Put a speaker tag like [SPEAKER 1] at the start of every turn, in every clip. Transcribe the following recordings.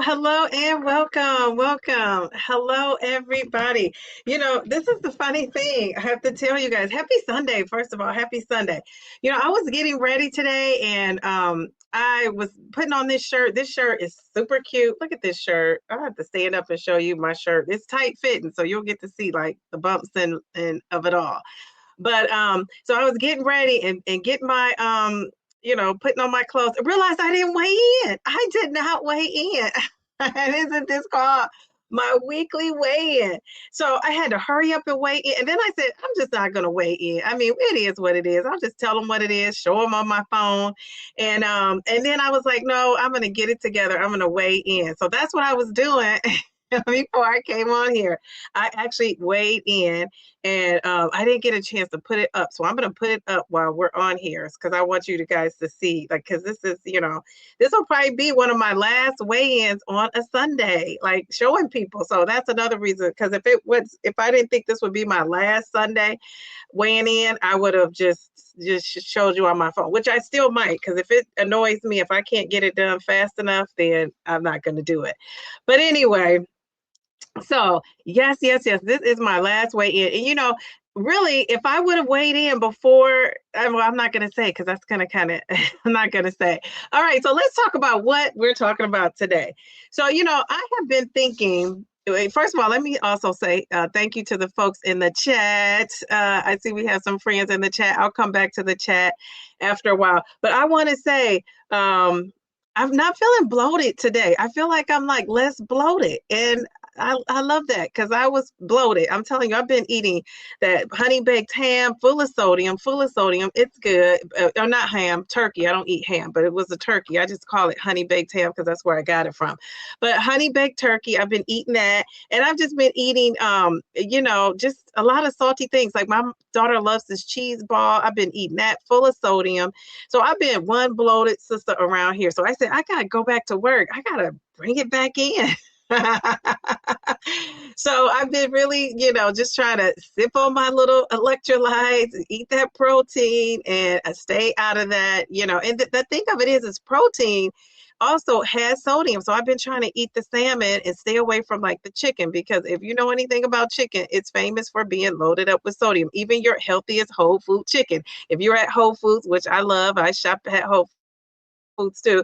[SPEAKER 1] Hello, and welcome. Hello, everybody. This is the funny thing. I have to tell you guys, happy Sunday. First of all, happy Sunday. I was getting ready today and I was putting on this shirt. This shirt is super cute. Look at this shirt. I have to stand up and show you my shirt. It's tight fitting, so you'll get to see like the bumps and of it all. But so I was getting ready and getting my putting on my clothes. I realized I didn't weigh in. I did not weigh in. And isn't this called my weekly weigh-in? So I had to hurry up and weigh in. And then I said, I'm just not going to weigh in. I mean, it is what it is. I'll just tell them what it is, show them on my phone. And then I was like, no, I'm going to get it together. I'm going to weigh in. So that's what I was doing. Before I came on here, I actually weighed in and I didn't get a chance to put it up. So I'm going to put it up while we're on here because I want you guys to see, like, because this is, this will probably be one of my last weigh-ins on a Sunday, like showing people. So that's another reason, because if I didn't think this would be my last Sunday weighing in, I would have just showed you on my phone, which I still might, because if it annoys me, if I can't get it done fast enough, then I'm not going to do it. But anyway, so yes, this is my last weigh in. And really, if I would have weighed in before, I'm not going to say, because that's going to kind of, I'm not going to say. All right, so let's talk about what we're talking about today. So, I have been thinking, first of all, let me also say thank you to the folks in the chat. I see we have some friends in the chat. I'll come back to the chat after a while. But I want to say, I'm not feeling bloated today. I feel like I'm like less bloated. And I love that, because I was bloated. I'm telling you, I've been eating that honey baked ham, full of sodium. It's good. Or not ham, turkey. I don't eat ham, but it was a turkey. I just call it honey baked ham because that's where I got it from. But honey baked turkey, I've been eating that. And I've just been eating, just a lot of salty things. Like my daughter loves this cheese ball. I've been eating that, full of sodium. So I've been one bloated sister around here. So I said, I got to go back to work. I got to bring it back in. So I've been really, just trying to sip on my little electrolytes, eat that protein, and stay out of that, and the thing of it is protein also has sodium. So I've been trying to eat the salmon and stay away from like the chicken, because if you know anything about chicken, it's famous for being loaded up with sodium. Even your healthiest whole food chicken. If you're at Whole Foods, which I love, I shop at Whole Foods too,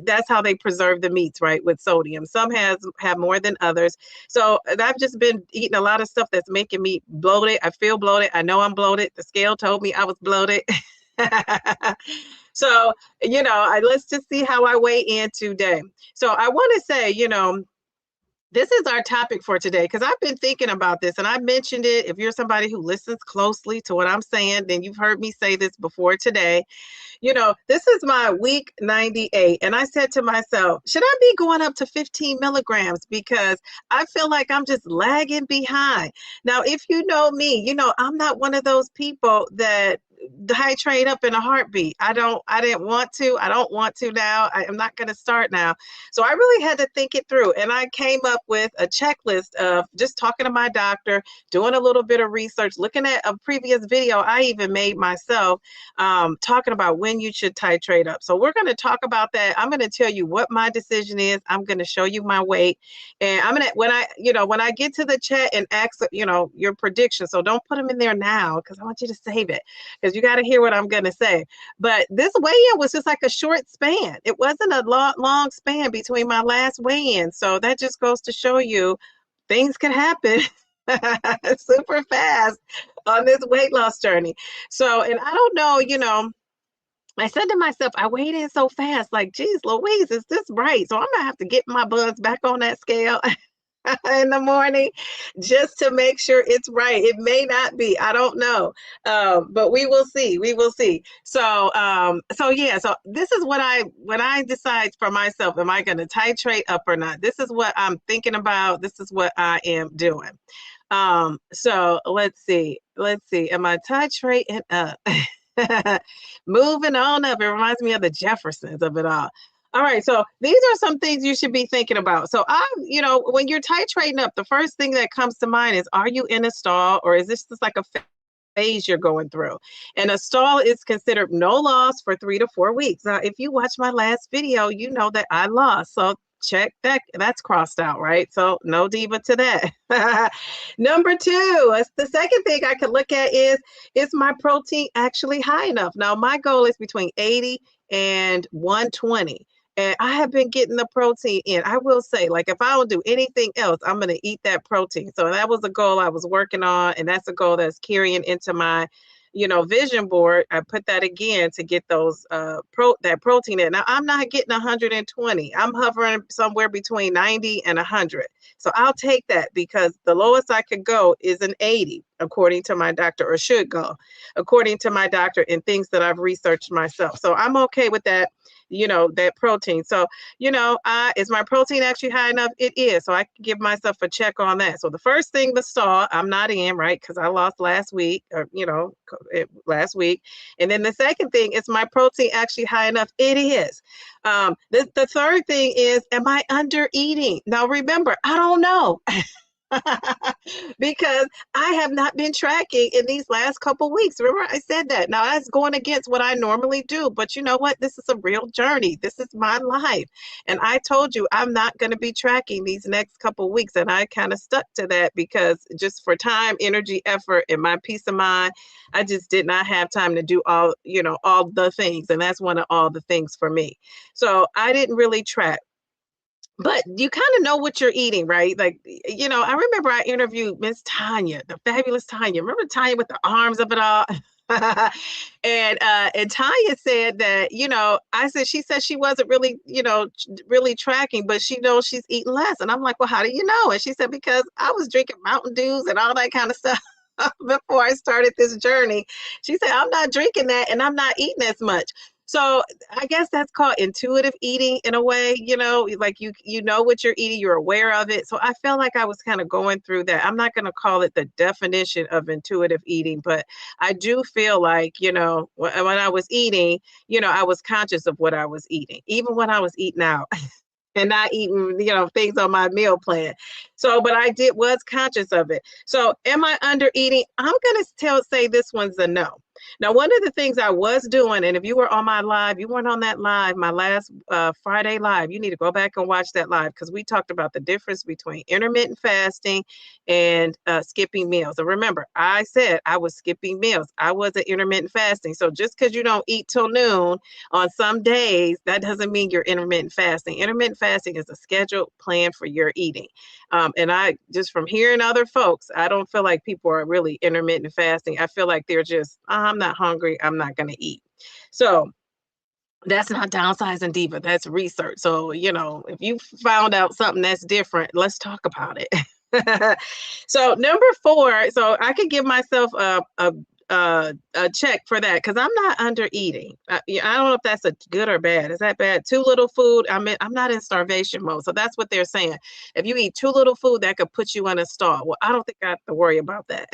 [SPEAKER 1] that's how they preserve the meats, right, with sodium. Some have more than others. So I've just been eating a lot of stuff that's making me bloated. I feel bloated. I know I'm bloated. The scale told me I was bloated. So, let's just see how I weigh in today. So I want to say, this is our topic for today, because I've been thinking about this and I mentioned it. If you're somebody who listens closely to what I'm saying, then you've heard me say this before today. This is my week 98. And I said to myself, should I be going up to 15 milligrams? Because I feel like I'm just lagging behind. Now, if you know me, I'm not one of those people that titrate up in a heartbeat. I didn't want to. I don't want to now. I'm not going to start now. So I really had to think it through. And I came up with a checklist of just talking to my doctor, doing a little bit of research, looking at a previous video I even made myself, talking about when you should titrate up. So we're going to talk about that. I'm going to tell you what my decision is. I'm going to show you my weight. And I'm going to, when I get to the chat and ask, your prediction. So don't put them in there now, because I want you to save it. Because because you got to hear what I'm going to say. But this weigh-in was just like a short span. It wasn't a long span between my last weigh-in. So that just goes to show you things can happen super fast on this weight loss journey. So, and I don't know, I said to myself, I weighed in so fast, like, geez, Louise, is this right? So I'm gonna have to get my buns back on that scale in the morning just to make sure it's right. It may not be, I don't know. But we will see. We will see. So yeah, so this is what when I decide for myself, am I gonna titrate up or not? This is what I'm thinking about. This is what I am doing. So let's see. Let's see. Am I titrating up? Moving on up. It reminds me of the Jeffersons of it all. All right, so these are some things you should be thinking about. So when you're titrating up, the first thing that comes to mind is, are you in a stall, or is this just like a phase you're going through? And a stall is considered no loss for 3 to 4 weeks. Now, if you watch my last video, you know that I lost. So check that's crossed out, right? So no diva to that. Number two, the second thing I could look at is my protein actually high enough? Now, my goal is between 80 and 120. And I have been getting the protein in. I will say, like, if I don't do anything else, I'm going to eat that protein. So that was a goal I was working on, and that's a goal that's carrying into my vision board. I put that again to get those that protein in. Now, I'm not getting 120. I'm hovering somewhere between 90 and 100. So I'll take that, because the lowest I could go is an 80, according to my doctor, or should go according to my doctor, and things that I've researched myself. So I'm okay with that, that protein. So, is my protein actually high enough? It is. So I can give myself a check on that. So the first thing, the stall, I'm not in, right? Because I lost last week, or, last week. And then the second thing is, my protein actually high enough? It is. The third thing is, am I under eating? Now, remember, I don't know. Because I have not been tracking in these last couple weeks. Remember, I said that. Now, that's going against what I normally do. But you know what? This is a real journey. This is my life. And I told you I'm not going to be tracking these next couple weeks. And I kind of stuck to that, because just for time, energy, effort, and my peace of mind, I just did not have time to do all the things. And that's one of all the things for me. So I didn't really track. But you kind of know what you're eating, right? Like, I remember I interviewed Miss Tanya, the fabulous Tanya. Remember Tanya with the arms of it all? And Tanya said that, she said she wasn't really, really tracking, but she knows she's eating less. And I'm like, well, how do you know? And she said, because I was drinking Mountain Dews and all that kind of stuff before I started this journey. She said, I'm not drinking that, and I'm not eating as much. So I guess that's called intuitive eating in a way, like you know what you're eating, you're aware of it. So I felt like I was kind of going through that. I'm not going to call it the definition of intuitive eating, but I do feel like, when I was eating, I was conscious of what I was eating, even when I was eating out. And not eating, things on my meal plan. So, but I was conscious of it. So am I under eating? I'm going to say this one's a no. Now, one of the things I was doing, and if you were on my live, you weren't on that live, my last Friday live, you need to go back and watch that live, because we talked about the difference between intermittent fasting and skipping meals. And remember, I said I was skipping meals. I wasn't intermittent fasting. So just because you don't eat till noon on some days, that doesn't mean you're intermittent fasting. Intermittent fasting is a scheduled plan for your eating. And I just, from hearing other folks, I don't feel like people are really intermittent fasting. I feel like they're just, I'm not hungry, I'm not going to eat. So that's not downsizing diva, that's research. So, if you found out something that's different, let's talk about it. So number 4, so I could give myself a check for that, because I'm not under eating. I don't know if that's a good or bad. Is that bad? Too little food. I'm not in starvation mode. So that's what they're saying. If you eat too little food, that could put you in a stall. Well, I don't think I have to worry about that.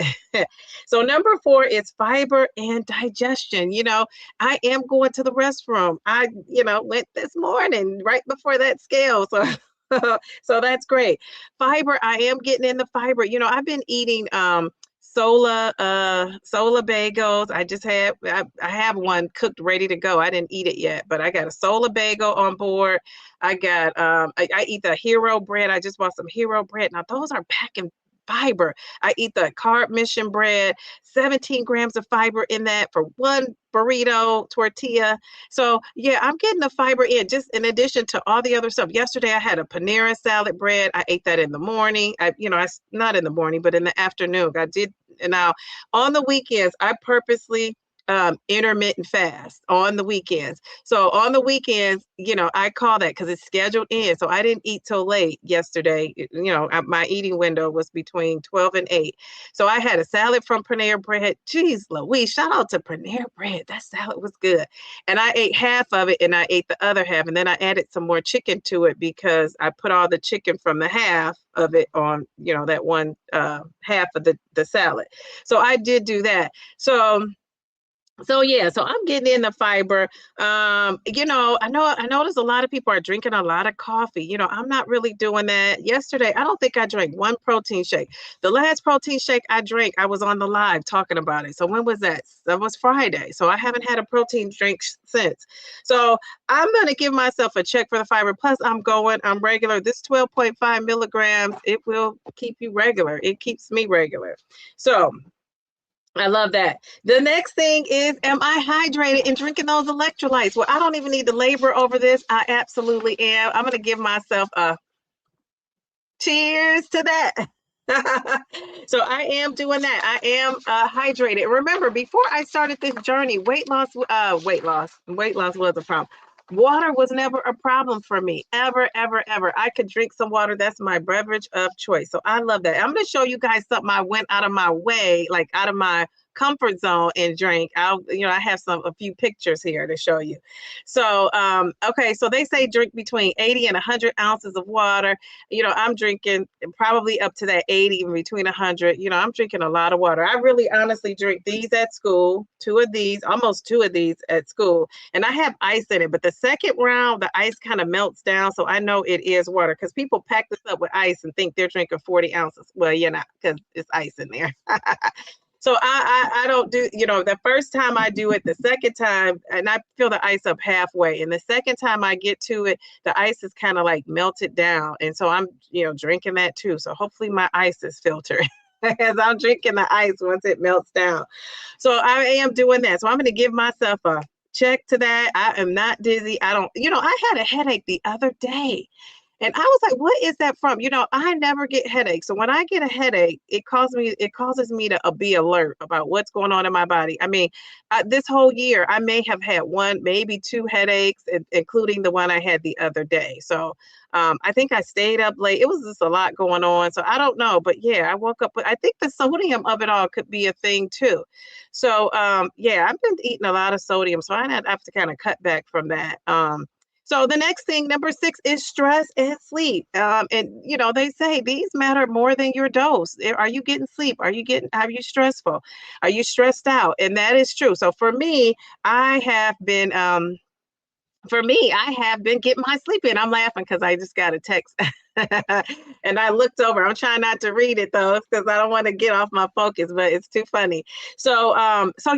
[SPEAKER 1] So number 4 is fiber and digestion. I am going to the restroom. I went this morning right before that scale. So so that's great. Fiber, I am getting in the fiber. I've been eating Sola bagels. I have one cooked ready to go. I didn't eat it yet, but I got a Sola bagel on board. I got I eat the Hero bread. I just bought some Hero bread. Now those are packing fiber. I eat the carb mission bread, 17 grams of fiber in that for one burrito tortilla. So yeah, I'm getting the fiber in just in addition to all the other stuff. Yesterday I had a Panera salad bread. I ate that in the morning. Not in the morning, but in the afternoon. I did. And now on the weekends, I purposely intermittent fast on the weekends. So on the weekends, I call that because it's scheduled in. So I didn't eat till late yesterday. My eating window was between 12 and 8. So I had a salad from Panera Bread. Jeez Louise, shout out to Panera Bread. That salad was good. And I ate half of it and I ate the other half. And then I added some more chicken to it because I put all the chicken from the half of it on, that one half of the salad. So I did do that. So yeah, so I'm getting in the fiber. I notice a lot of people are drinking a lot of coffee. I'm not really doing that. Yesterday, I don't think I drank one protein shake. The last protein shake I drank, I was on the live talking about it. So when was that? That was Friday. So I haven't had a protein drink since. So I'm going to give myself a check for the fiber. Plus, I'm regular. This 12.5 milligrams, it will keep you regular. It keeps me regular. So I love that. The next thing is, am I hydrated and drinking those electrolytes? Well, I don't even need to labor over this. I absolutely am. I'm going to give myself a cheers to that. So I am doing that. I am hydrated. Remember, before I started this journey, weight loss was a problem. Water was never a problem for me, ever, ever, ever. I could drink some water. That's my beverage of choice. So I love that. I'm going to show you guys something I went out of my way, like out of my comfort zone and drank. I have a few pictures here to show you. So, okay. So they say drink between 80 and 100 ounces of water. I'm drinking probably up to that 80, in between 100. I'm drinking a lot of water. I really honestly drink these at school, almost two of these at school. And I have ice in it, but the second round, the ice kind of melts down. So I know it is water because people pack this up with ice and think they're drinking 40 ounces. Well, you're not, because it's ice in there. So I don't do, the first time I do it, the second time, and I fill the ice up halfway. And the second time I get to it, the ice is kind of like melted down. And so I'm, drinking that too. So hopefully my ice is filtered as I'm drinking the ice once it melts down. So I am doing that. So I'm going to give myself a check to that. I am not dizzy. I had a headache the other day. And I was like, what is that from? I never get headaches. So when I get a headache, it causes me to be alert about what's going on in my body. I mean, this whole year, I may have had one, maybe two headaches, including the one I had the other day. So I think I stayed up late. It was just a lot going on. So I don't know. But yeah, I woke up I think the sodium of it all could be a thing too. So yeah, I've been eating a lot of sodium. So I have to kind of cut back from that. So the next thing, number 6, is stress and sleep. And they say these matter more than your dose. Are you getting sleep? Are you stressful? Are you stressed out? And that is true. So for me, I have been getting my sleep in. I'm laughing because I just got a text and I looked over. I'm trying not to read it though, because I don't want to get off my focus, but it's too funny. So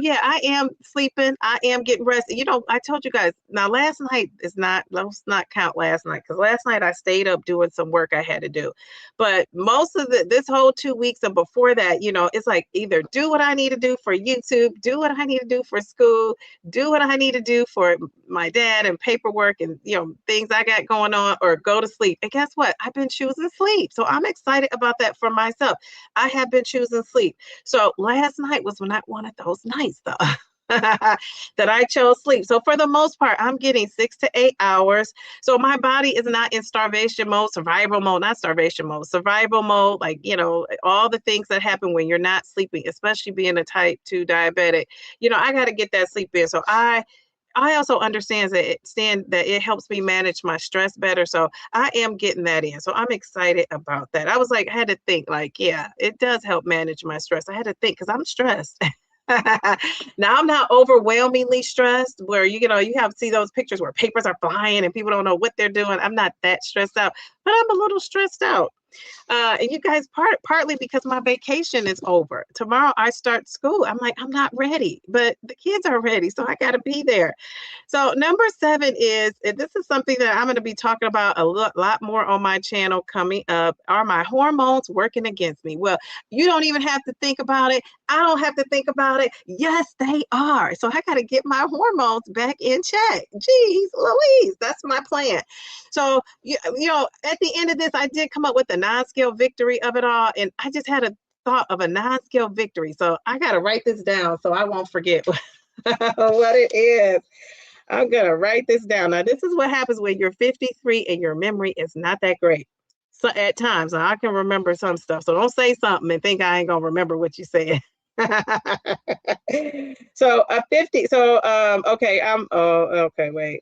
[SPEAKER 1] yeah, I am sleeping. I am getting rested. I told you guys now let's not count last night, because last night I stayed up doing some work I had to do. But most of this whole 2 weeks and before that, it's like either do what I need to do for YouTube, do what I need to do for school, do what I need to do for my dad and paperwork and things I got going on, or go to sleep. And guess what? I've been choosing sleep. So I'm excited about that for myself. I have been choosing sleep. So last night was not one of those nights though. that I chose sleep. So for the most part, I'm getting 6 to 8 hours. So my body is not in survival mode, like, all the things that happen when you're not sleeping, especially being a type 2 diabetic. I got to get that sleep in. So I also understand that it helps me manage my stress better. So I am getting that in. So I'm excited about that. I had to think like, yeah, it does help manage my stress. I had to think because I'm stressed. Now I'm not overwhelmingly stressed where, you have to see those pictures where papers are flying and people don't know what they're doing. I'm not that stressed out, but I'm a little stressed out. And you guys, partly because my vacation is over. Tomorrow I start school. I'm like, I'm not ready, but the kids are ready. So I got to be there. So number 7 is, and this is something that I'm going to be talking about a lot more on my channel coming up. Are my hormones working against me? Well, you don't even have to think about it. I don't have to think about it. Yes, they are. So I got to get my hormones back in check. Jeez Louise, that's my plan. So, at the end of this, I did come up with a non-scale victory of it all. And I just had a thought of a non-scale victory. So I got to write this down so I won't forget what it is. I'm gonna write this down. Now, this is what happens when you're 53 and your memory is not that great. So at times, I can remember some stuff. So don't say something and think I ain't gonna remember what you said. So 50. So okay, okay, wait.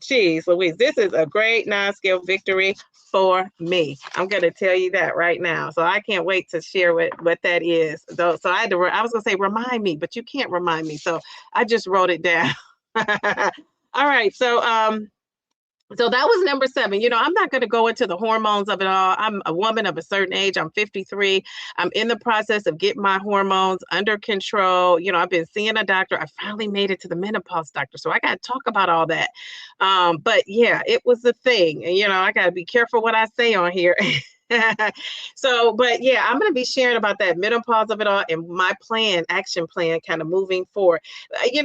[SPEAKER 1] Geez, Louise, this is a great non-scale victory for me. I'm going to tell you that right now. So I can't wait to share what that is. So I had to, I was going to say, remind me, but you can't remind me. So I just wrote it down. All right. So that was number 7. I'm not going to go into the hormones of it all. I'm a woman of a certain age. I'm 53. I'm in the process of getting my hormones under control. I've been seeing a doctor. I finally made it to the menopause doctor. So I got to talk about all that. But yeah, it was a thing. And, I got to be careful what I say on here. But yeah, I'm going to be sharing about that menopause of it all and my action plan, kind of moving forward.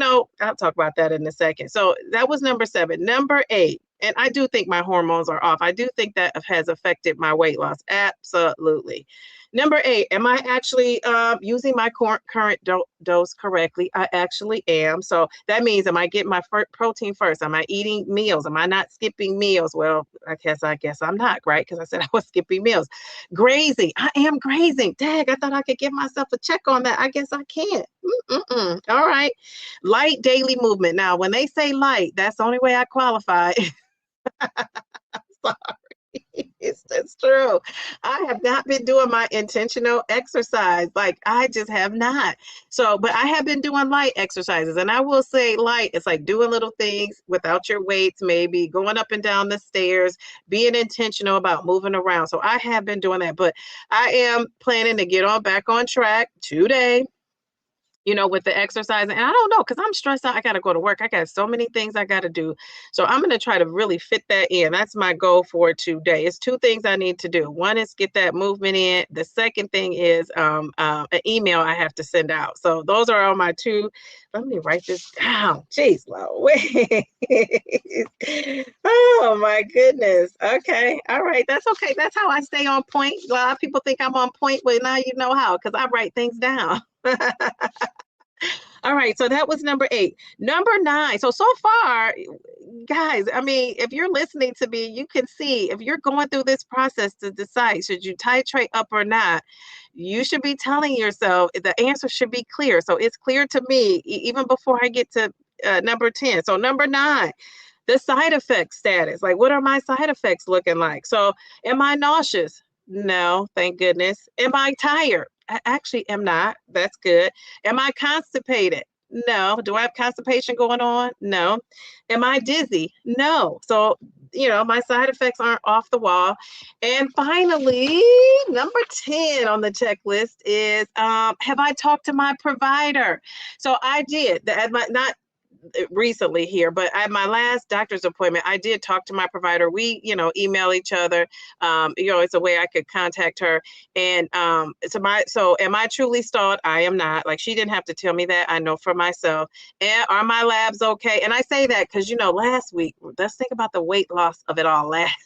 [SPEAKER 1] I'll talk about that in a second. So that was number 7. Number 8. And I do think my hormones are off. I do think that has affected my weight loss. Absolutely. Number 8, am I actually using my current dose correctly? I actually am. So that means, am I getting my protein first? Am I eating meals? Am I not skipping meals? Well, I guess I'm not, right? Because I said I was skipping meals. Grazing. I am grazing. Dang, I thought I could give myself a check on that. I guess I can't. All right. Light daily movement. Now, when they say light, that's the only way I qualify. Sorry. It's true. I have not been doing my intentional exercise. Like, I just have not. So, but I have been doing light exercises. And I will say light, it's like doing little things without your weights, maybe going up and down the stairs, being intentional about moving around. So I have been doing that. But I am planning to get back on track today, with the exercise. And I don't know, because I'm stressed out. I got to go to work. I got so many things I got to do. So I'm going to try to really fit that in. That's my goal for today. It's 2 things I need to do. One is get that movement in. The second thing is an email I have to send out. So those are all my 2. Let me write this down. Jeez, Louise. Oh, my goodness. Okay. All right. That's okay. That's how I stay on point. A lot of people think I'm on point, but now you know how, because I write things down. All right, so that was number 8. Number 9. So far, guys, I mean, if you're listening to me, you can see if you're going through this process to decide, should you titrate up or not, you should be telling yourself the answer should be clear. So it's clear to me, even before I get to number 10. So number 9, the side effect status. Like, what are my side effects looking like? So am I nauseous? No, thank goodness. Am I tired? I actually am not. That's good. Am I constipated? No. Do I have constipation going on? No. Am I dizzy? No. So, my side effects aren't off the wall. And finally, number 10 on the checklist is, have I talked to my provider? So I did. Not recently here, but at my last doctor's appointment, I did talk to my provider. We, email each other. It's a way I could contact her. And so am I truly stalled? I am not. Like, she didn't have to tell me that. I know for myself. And are my labs okay? And I say that because, last week, let's think about the weight loss of it all last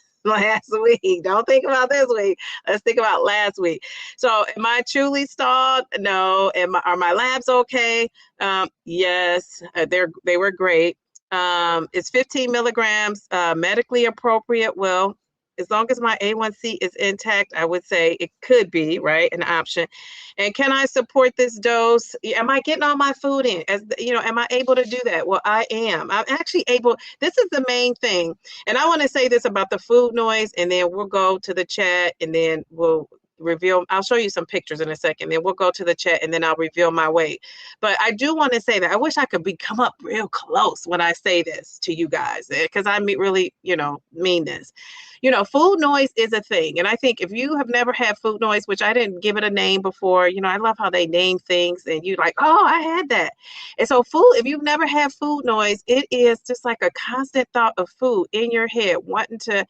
[SPEAKER 1] week. Don't think about this week. Let's think about last week. So am I truly stalled? No. Are my labs okay? Yes, they were great. It's 15 milligrams, medically appropriate. Well, as long as my A1C is intact, I would say it could be, right, an option. And can I support this dose? Am I getting all my food in? Am I able to do that? Well, I am. I'm actually able. This is the main thing. And I want to say this about the food noise, and then we'll go to the chat, and then we'll reveal. I'll show you some pictures in a second. Then we'll go to the chat, and then I'll reveal my weight. But I do want to say that I wish I could come up real close when I say this to you guys, because I really, mean this. Food noise is a thing. And I think if you have never had food noise, which I didn't give it a name before, I love how they name things and you like, oh, I had that. And so if you've never had food noise, it is just like a constant thought of food in your head, wanting to,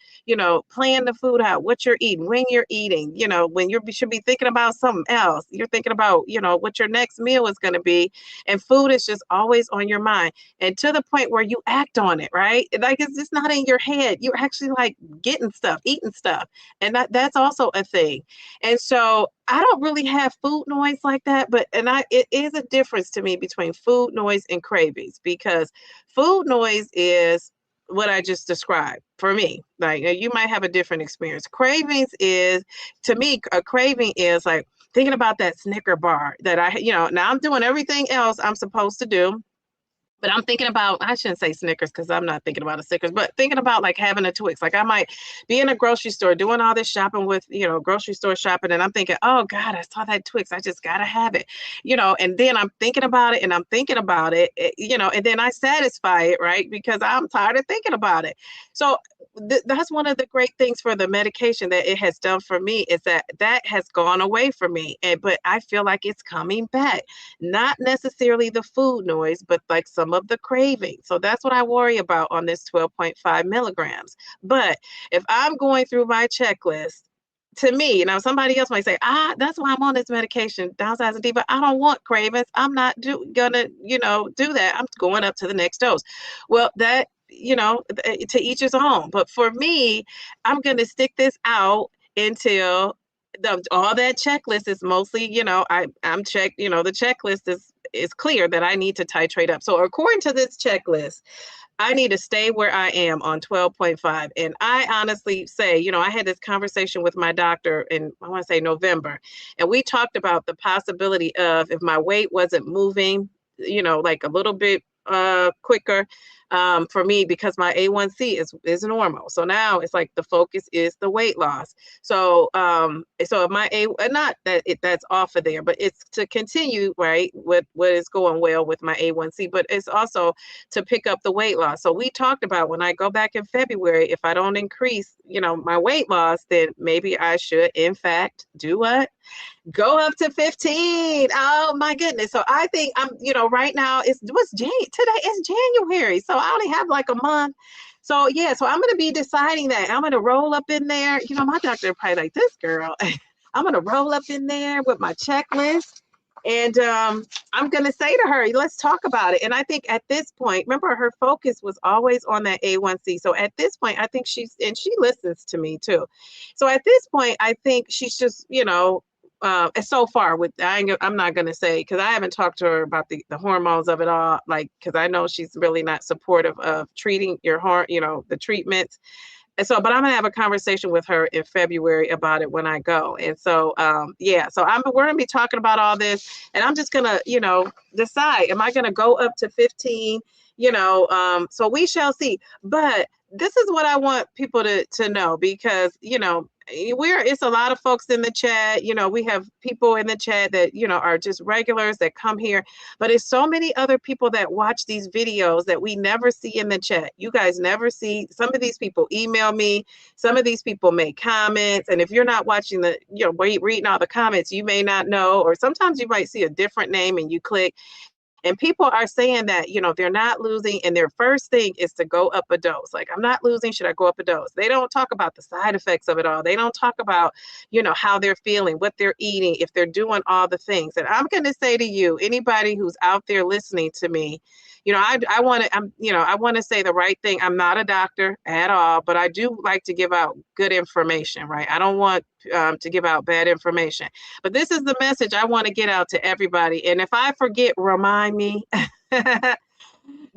[SPEAKER 1] plan the food out, what you're eating, when you're eating, when you should be thinking about something else. You're thinking about, what your next meal is going to be. And food is just always on your mind. And to the point where you act on it, right? Like it's just not in your head. You're actually like getting stuff, eating stuff. And that's also a thing. And so I don't really have food noise like that, but it is a difference to me between food noise and cravings, because food noise is what I just described for me. Like you might have a different experience. Cravings is, to me, a craving is like thinking about that Snicker bar that now I'm doing everything else I'm supposed to do. But I'm thinking about, I shouldn't say Snickers because I'm not thinking about a Snickers, but thinking about like having a Twix. Like I might be in a grocery store doing all this shopping with, grocery store shopping. And I'm thinking, oh God, I saw that Twix. I just got to have it, and then I'm thinking about it and I'm thinking about it, and then I satisfy it, right? Because I'm tired of thinking about it. So that's one of the great things for the medication that it has done for me, is that has gone away from me. But I feel like it's coming back. Not necessarily the food noise, but like some of the craving. So that's what I worry about on this 12.5 milligrams. But if I'm going through my checklist, to me, somebody else might say, that's why I'm on this medication, downsizing D, but I don't want cravings. I'm not gonna, do that. I'm going up to the next dose. Well, that, to each his own. But for me, I'm gonna stick this out until all that checklist is mostly, I'm checked, the checklist is clear that I need to titrate up. So according to this checklist, I need to stay where I am on 12.5. And I honestly say, I had this conversation with my doctor in, I want to say November, and we talked about the possibility of, if my weight wasn't moving, like a little bit quicker, for me, because my A1C is normal. So now it's like the focus is the weight loss. So so my not that that's off of there, but it's to continue, right, what is going well with my A1C, but it's also to pick up the weight loss. So we talked about, when I go back in February, if I don't increase, my weight loss, then maybe I should in fact do what? Go up to 15. Oh my goodness. So I think I'm, right now today is January. So I only have like a month. So yeah, so I'm going to be deciding that. I'm going to roll up in there. My doctor probably like, this girl. I'm going to roll up in there with my checklist. And I'm going to say to her, let's talk about it. And I think at this point, remember, her focus was always on that A1C. So at this point, I think she listens to me too. So at this point, I think she's just, so far I'm not going to say, because I haven't talked to her about the hormones of it all, like, because I know she's really not supportive of treating your the treatments. And so, but I'm going to have a conversation with her in February about it when I go. And so, so we're going to be talking about all this, and I'm just going to, decide, am I going to go up to 15? So we shall see. But this is what I want people to know, because, it's a lot of folks in the chat. We have people in the chat that, are just regulars that come here, but it's so many other people that watch these videos that we never see in the chat. You guys never see. Some of these people email me. Some of these people make comments. And if you're not watching reading all the comments, you may not know, or sometimes you might see a different name and you click. And people are saying that, they're not losing, and their first thing is to go up a dose. Like, I'm not losing, should I go up a dose? They don't talk about the side effects of it all. They don't talk about, how they're feeling, what they're eating, if they're doing all the things. And I'm going to say to you, anybody who's out there listening to me, I want to say the right thing. I'm not a doctor at all, but I do like to give out good information, right? I don't want to give out bad information, but this is the message I want to get out to everybody. And if I forget, remind me.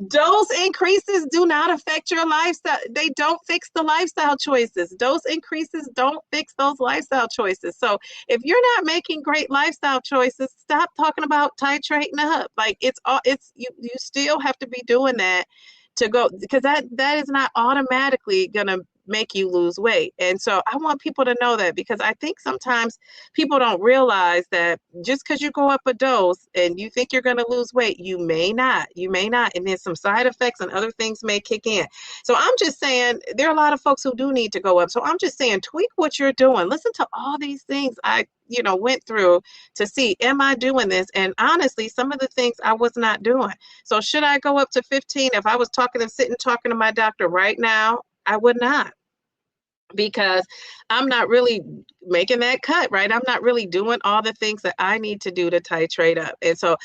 [SPEAKER 1] Dose increases do not affect your lifestyle. They don't fix the lifestyle choices. Dose increases don't fix those lifestyle choices. So if you're not making great lifestyle choices, stop talking about titrating up. Like you still have to be doing that to go, because that is not automatically gonna make you lose weight. And so I want people to know that, because I think sometimes people don't realize that just because you go up a dose and you think you're going to lose weight, you may not. You may not. And then some side effects and other things may kick in. So I'm just saying there are a lot of folks who do need to go up. So I'm just saying tweak what you're doing. Listen to all these things I went through to see, am I doing this? And honestly, some of the things I was not doing. So should I go up to 15? If I was sitting talking to my doctor right now, I would not, because I'm not really making that cut, right? I'm not really doing all the things that I need to do to titrate up. And so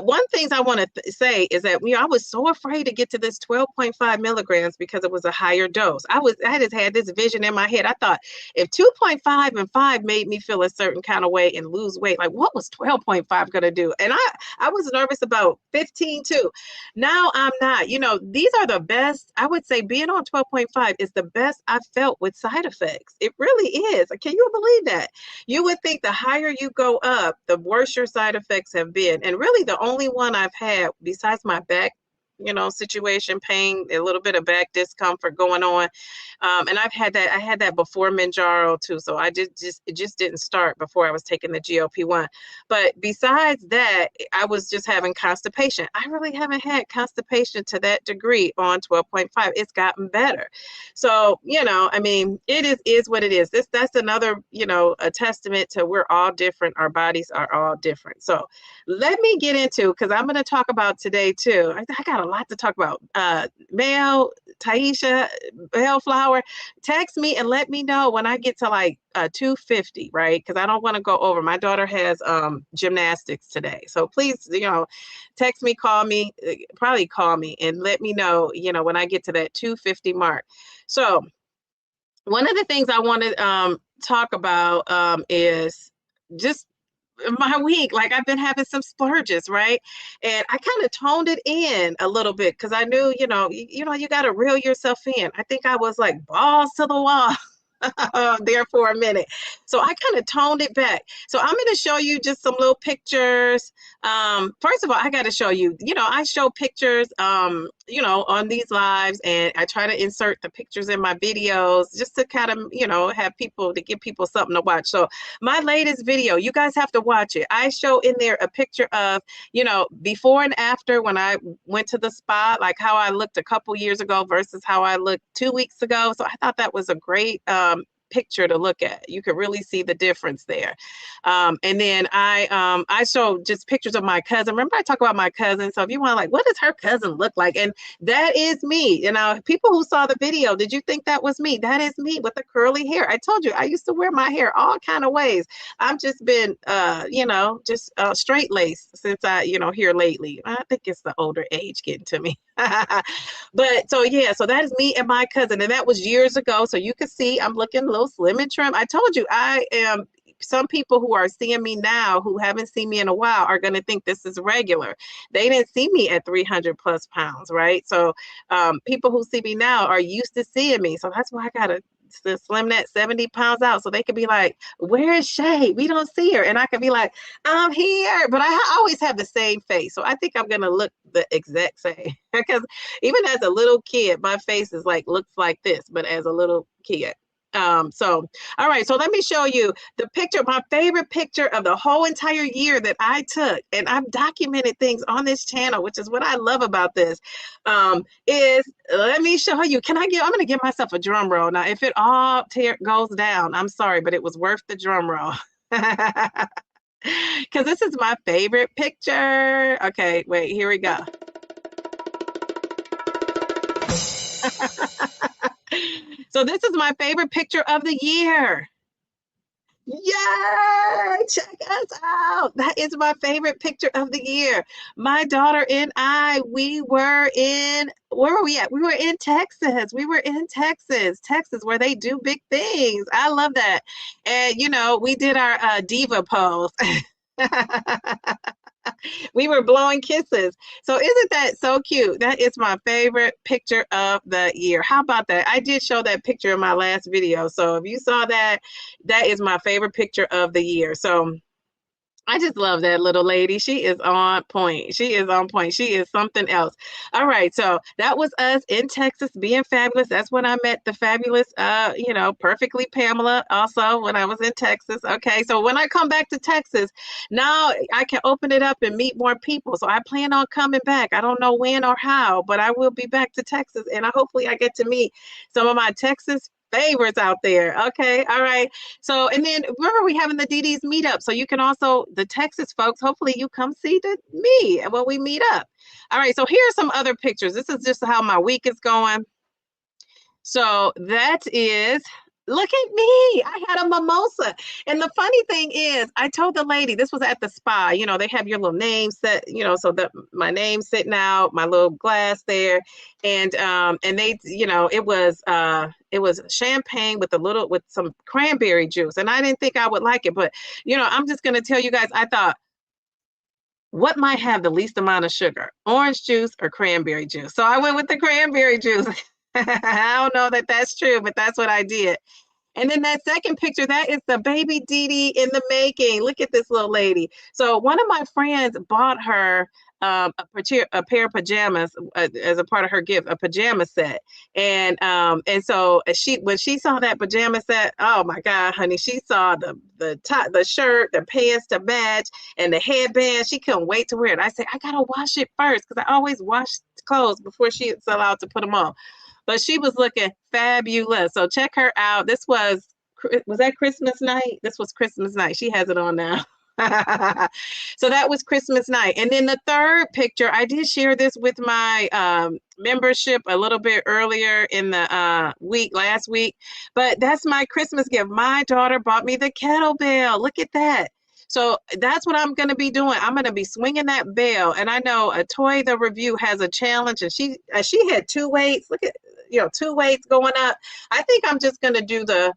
[SPEAKER 1] one thing I want to say is that, I was so afraid to get to this 12.5 milligrams because it was a higher dose. I just had this vision in my head. I thought if 2.5 and 5 made me feel a certain kind of way and lose weight, like what was 12.5 going to do? And I was nervous about 15 too. Now I'm not. These are the best. I would say being on 12.5 is the best I've felt with side effects. It really is. Can you believe that? You would think the higher you go up, the worse your side effects have been. And really the only one I've had besides my back situation, pain, a little bit of back discomfort going on. And I had that before Mounjaro too. So it just didn't start before I was taking the GLP-1. But besides that, I was just having constipation. I really haven't had constipation to that degree on 12.5. It's gotten better. So, it is what it is. That's another, a testament to we're all different. Our bodies are all different. So let me get into, because I'm going to talk about today too. I got a lot to talk about. Mel, Taisha, Bellflower, text me and let me know when I get to like 250, right? Because I don't want to go over. My daughter has gymnastics today. So please, text me, probably call me and let me know, when I get to that 250 mark. So one of the things I want to talk about is just my week. Like I've been having some splurges, right? And I kind of toned it in a little bit because I knew, you got to reel yourself in. I think I was like balls to the wall there for a minute. So I kind of toned it back. So I'm going to show you just some little pictures. First of all, I got to show you, I show pictures, on these lives, and I try to insert the pictures in my videos just to kind of, have people, to give people something to watch. So my latest video, you guys have to watch it. I show in there a picture of, before and after when I went to the spa, like how I looked a couple years ago versus how I looked 2 weeks ago. So I thought that was a great picture to look at. You could really see the difference there. And then I show just pictures of my cousin. Remember I talk about my cousin. So if you want, like, what does her cousin look like? And that is me. People who saw the video, did you think that was me? That is me with the curly hair. I told you I used to wear my hair all kind of ways. I've just been just straight lace since here lately. I think it's the older age getting to me. But so that is me and my cousin, and that was years ago. So you can see I'm looking a little slim and trim. I told you I am. Some people who are seeing me now who haven't seen me in a while are going to think this is regular. They didn't see me at 300 plus pounds, right? So people who see me now are used to seeing me. So that's why I got to slim that 70 pounds out, so they could be like, where is Shay? We don't see her. And I could be like, I'm here. But I always have the same face. So I think I'm going to look the exact same. Because even as a little kid, my face is looks like this, but as a little kid. So, all right, so let me show you the picture, my favorite picture of the whole entire year that I took. And I've documented things on this channel, which is what I love about this, let me show you. I'm going to give myself a drum roll. Now, if it all goes down, I'm sorry, but it was worth the drum roll. Because this is my favorite picture. Okay, wait, here we go. So this is my favorite picture of the year. Yeah, check us out. That is my favorite picture of the year. My daughter and I, where were we at? We were in Texas. Texas, where they do big things. I love that. And, we did our diva pose. We were blowing kisses. So isn't that so cute? That is my favorite picture of the year. How about that? I did show that picture in my last video. So if you saw that, that is my favorite picture of the year. So I just love that little lady. She is on point. She is on point. She is something else. All right. So that was us in Texas being fabulous. That's when I met the fabulous, perfectly Pamela also when I was in Texas. Okay. So when I come back to Texas, now I can open it up and meet more people. So I plan on coming back. I don't know when or how, but I will be back to Texas and hopefully I get to meet some of my Texas favorites out there. Okay. All right. So, and then remember we having the DD's meetup. So you can also, the Texas folks, hopefully you come see me when we meet up. All right. So here are some other pictures. This is just how my week is going. So that is, look at me. I had a mimosa. And the funny thing is, I told the lady, this was at the spa, they have your little name set, so that my name sitting out, my little glass there. And they, it was champagne with some cranberry juice. And I didn't think I would like it, but I'm just gonna tell you guys, I thought, what might have the least amount of sugar, orange juice or cranberry juice? So I went with the cranberry juice. I don't know that that's true, but that's what I did. And then that second picture, that is the baby Dee Dee in the making. Look at this little lady. So one of my friends bought her a pair of pajamas as a part of her gift, a pajama set. And so when she saw that pajama set, oh my God, honey, she saw the top, the shirt, the pants to match, and the headband. She couldn't wait to wear it. I said, I gotta wash it first because I always wash clothes before she's allowed to put them on. But she was looking fabulous. So check her out. Was that Christmas night? This was Christmas night. She has it on now. So that was Christmas night. And then the third picture, I did share this with my membership a little bit earlier in the last week, but that's my Christmas gift. My daughter bought me the kettlebell. Look at that. So that's what I'm going to be doing. I'm going to be swinging that bell. And I know a Toy the Review has a challenge, and she had two weights. Look at, two weights going up. I think I'm just going to do the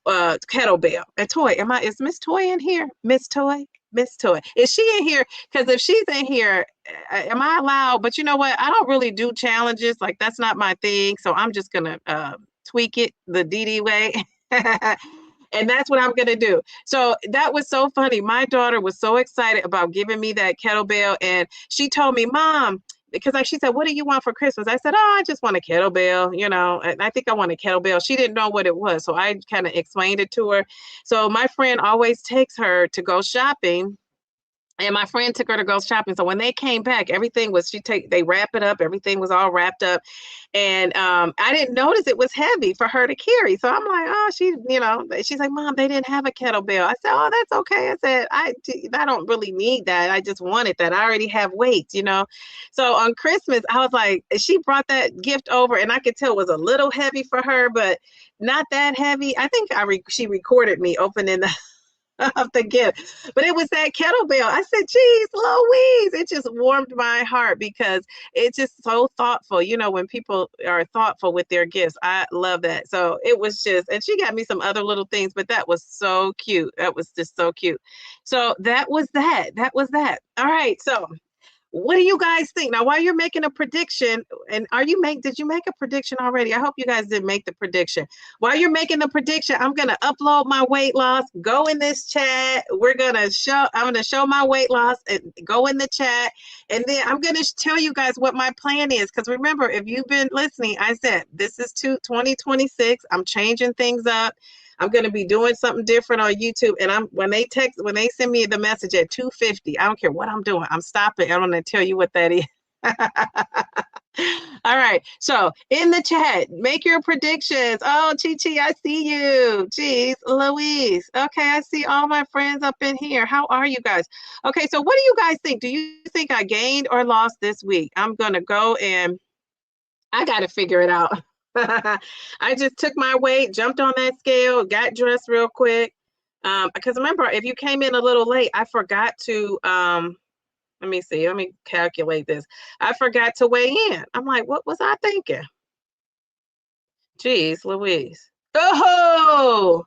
[SPEAKER 1] kettlebell. And Toy, is Miss Toy in here? Miss Toy? Miss Toy. Is she in here? Because if she's in here, am I allowed? But you know what? I don't really do challenges. Like, that's not my thing. So I'm just going to tweak it the DD way. And that's what I'm going to do. So that was so funny. My daughter was so excited about giving me that kettlebell. And she told me, Mom, because she said, what do you want for Christmas? I said, oh, I just want a kettlebell, and I think I want a kettlebell. She didn't know what it was. So I kind of explained it to her. So my friend always takes her to go shopping. And my friend took her to go shopping. So when they came back, everything was, they wrap it up. Everything was all wrapped up. And I didn't notice it was heavy for her to carry. So I'm like, oh, she's like, Mom, they didn't have a kettlebell. I said, oh, that's okay. I said, I don't really need that. I just wanted that. I already have weights, So on Christmas, I was like, she brought that gift over and I could tell it was a little heavy for her, but not that heavy. I think she recorded me opening of the gift, but it was that kettlebell. I said, geez, Louise, it just warmed my heart because it's just so thoughtful. When people are thoughtful with their gifts, I love that. So it was just, and she got me some other little things, but that was so cute. That was just so cute. So that was that. All right. So what do you guys think? Now, while you're making a prediction, and did you make a prediction already? I hope you guys did make the prediction. While you're making the prediction, I'm going to upload my weight loss, go in this chat. I'm going to show my weight loss and go in the chat. And then I'm going to tell you guys what my plan is. Because remember, if you've been listening, I said, this is 2026. I'm changing things up. I'm going to be doing something different on YouTube. And when they send me the message at 2:50, I don't care what I'm doing. I'm stopping. I'm going to tell you what that is. All right. So in the chat, make your predictions. Oh, Chi, I see you. Jeez, Louise. Okay. I see all my friends up in here. How are you guys? Okay. So what do you guys think? Do you think I gained or lost this week? I'm going to go and I got to figure it out. I just took my weight, jumped on that scale, got dressed real quick. Because remember, if you came in a little late, I forgot to, let me see, let me calculate this. I forgot to weigh in. I'm like, what was I thinking? Jeez, Louise. Oh,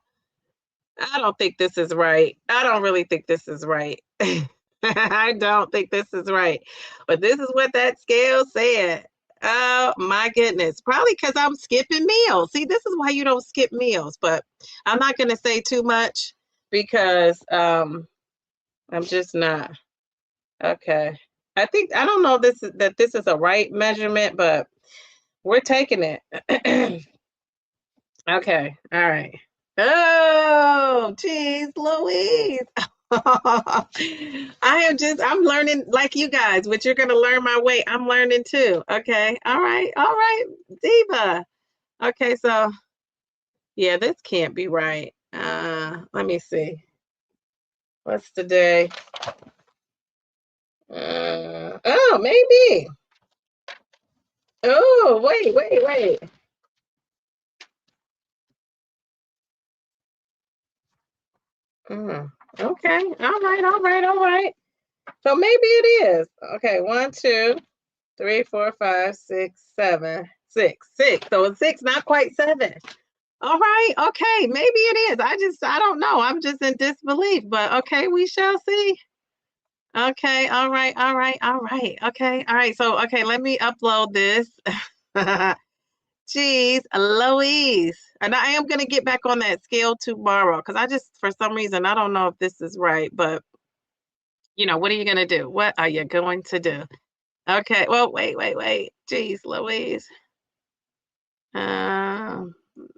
[SPEAKER 1] I don't think this is right. I don't really think this is right. I don't think this is right. But this is what that scale said. Oh my goodness. Probably because I'm skipping meals. See, this is why you don't skip meals, but I'm not going to say too much because I'm just not. Okay. I don't know this is a right measurement, but we're taking it. Okay. All right. Oh, geez, Louise. I'm learning like you guys, but you're gonna learn my way. I'm learning too. Okay. All right, Diva. Okay, so yeah, this can't be right. Let me see. What's today? Oh, maybe. Oh, wait. Mm, okay. All right. So maybe it is. Okay, one, two, three, four, five, six, seven, six. So it's six, not quite seven. All right. Okay. Maybe it is. I don't know. I'm just in disbelief, but okay, we shall see. Okay. All right. Okay. All right. So, okay, let me upload this. Jeez, Louise. And I am going to get back on that scale tomorrow because for some reason, I don't know if this is right, but what are you going to do? What are you going to do? Okay. Well, wait. Jeez, Louise. Um,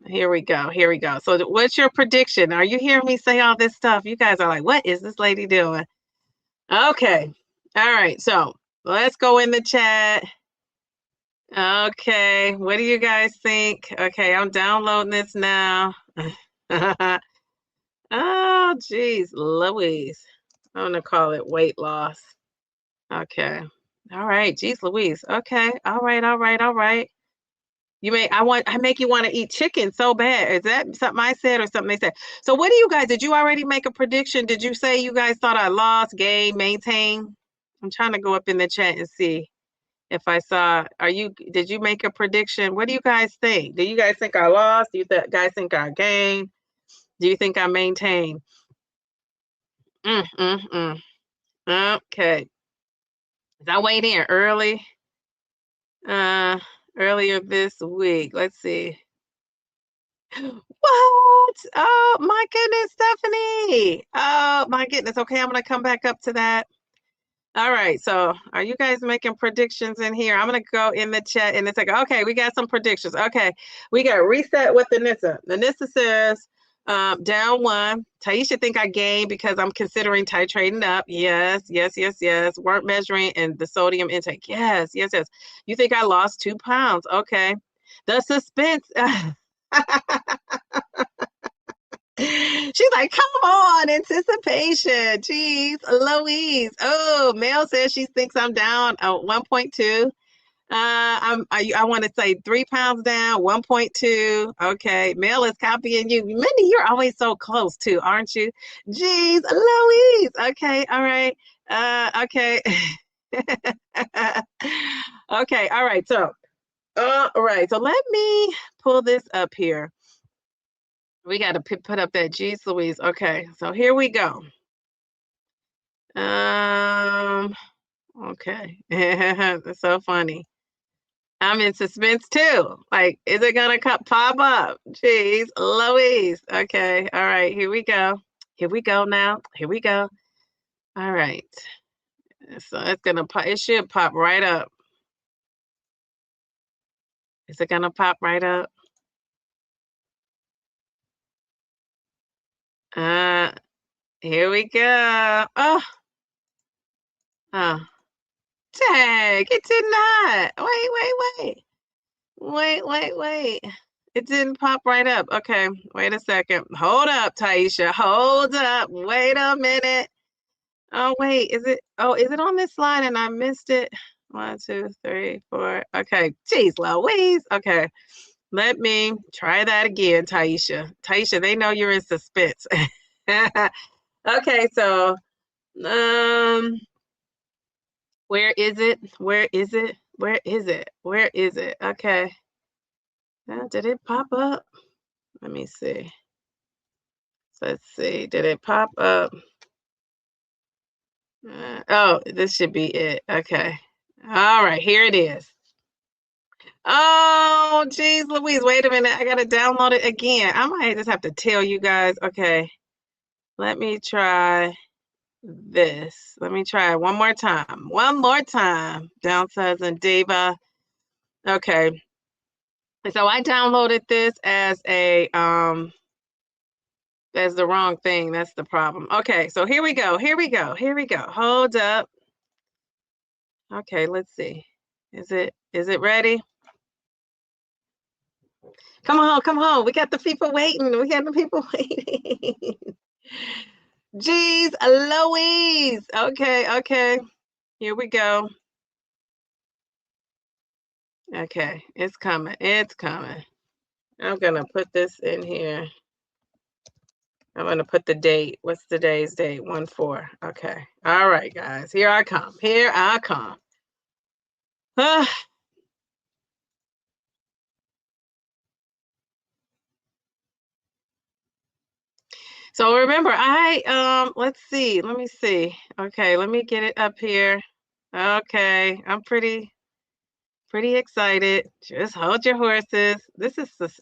[SPEAKER 1] Here we go. Here we go. So, what's your prediction? Are you hearing me say all this stuff? You guys are like, what is this lady doing? Okay. All right. So, let's go in the chat. Okay. What do you guys think? Okay. I'm downloading this now. Oh, geez. Louise. I'm going to call it weight loss. Okay. All right. Geez, Louise. Okay. All right. I make you want to eat chicken so bad. Is that something I said or something they said? So what do you guys, did you already make a prediction? Did you say you guys thought I lost, gained, maintained? I'm trying to go up in the chat and see if I saw, did you make a prediction? What do you guys think? Do you guys think I lost? Do you guys think I gained? Do you think I maintained? Mm, mm, mm. Okay. I weighed in uh, earlier this week. Let's see. What? Oh my goodness, Stephanie. Oh my goodness. Okay, I'm gonna come back up to that. All right. So are you guys making predictions in here? I'm gonna go in the chat and it's like, okay, we got some predictions. Okay, we got reset with the Nissa. The Nissa says down one. Taisha think I gained because I'm considering titrating up. Yes. Weren't measuring and the sodium intake. Yes. You think I lost 2 pounds. Okay. The suspense. She's like, come on, anticipation. Jeez, Louise. Oh, Mel says she thinks I'm down 1.2. I want to say 3 pounds down, 1.2. Okay, Mel is copying you. Mindy, you're always so close too, aren't you? Jeez, Louise. Okay, all right. Okay. Okay, all right. So, all right. So let me pull this up here. We got to put up that G's Louise. Okay, so here we go. Um, okay. That's so funny. I'm in suspense too. Like, is it gonna pop up? Jeez, Louise. Okay, all right, here we go. Here we go now. Here we go. All right. So it's gonna pop, it should pop right up. Is it gonna pop right up? Uh, Here we go. Oh, dang, it did not. Wait. It didn't pop right up. Okay, wait a second. Hold up, Taisha. Hold up. Wait a minute. Oh, wait. Is it on this line and I missed it? One, two, three, four. Okay. Jeez, Louise. Okay. Let me try that again, Taisha. Taisha, they know you're in suspense. Okay, so um where is it? Where is it? Where is it? Where is it? Okay. Did it pop up? Let me see. Let's see. Did it pop up? Oh, this should be it. Okay. All right. Here it is. Oh, geez, Louise. Wait a minute. I got to download it again. I might just have to tell you guys. Okay. Let me try. this. Let me try one more time. One more time. Downsizing Diva. Okay. So I downloaded this as the wrong thing. That's the problem. Okay, so here we go. Here we go. Here we go. Hold up. Okay, let's see. Is it ready? Come on, come on. We got the people waiting. We got the people waiting. Jeez, Louise. Okay, okay. Here we go. Okay, it's coming. It's coming. I'm gonna put this in here. I'm gonna put the date. What's today's date? 1/4. Okay. All right, guys. Here I come. Here I come. Ah, so remember, let's see. Let me see. Okay, let me get it up here. Okay, I'm pretty excited. Just hold your horses.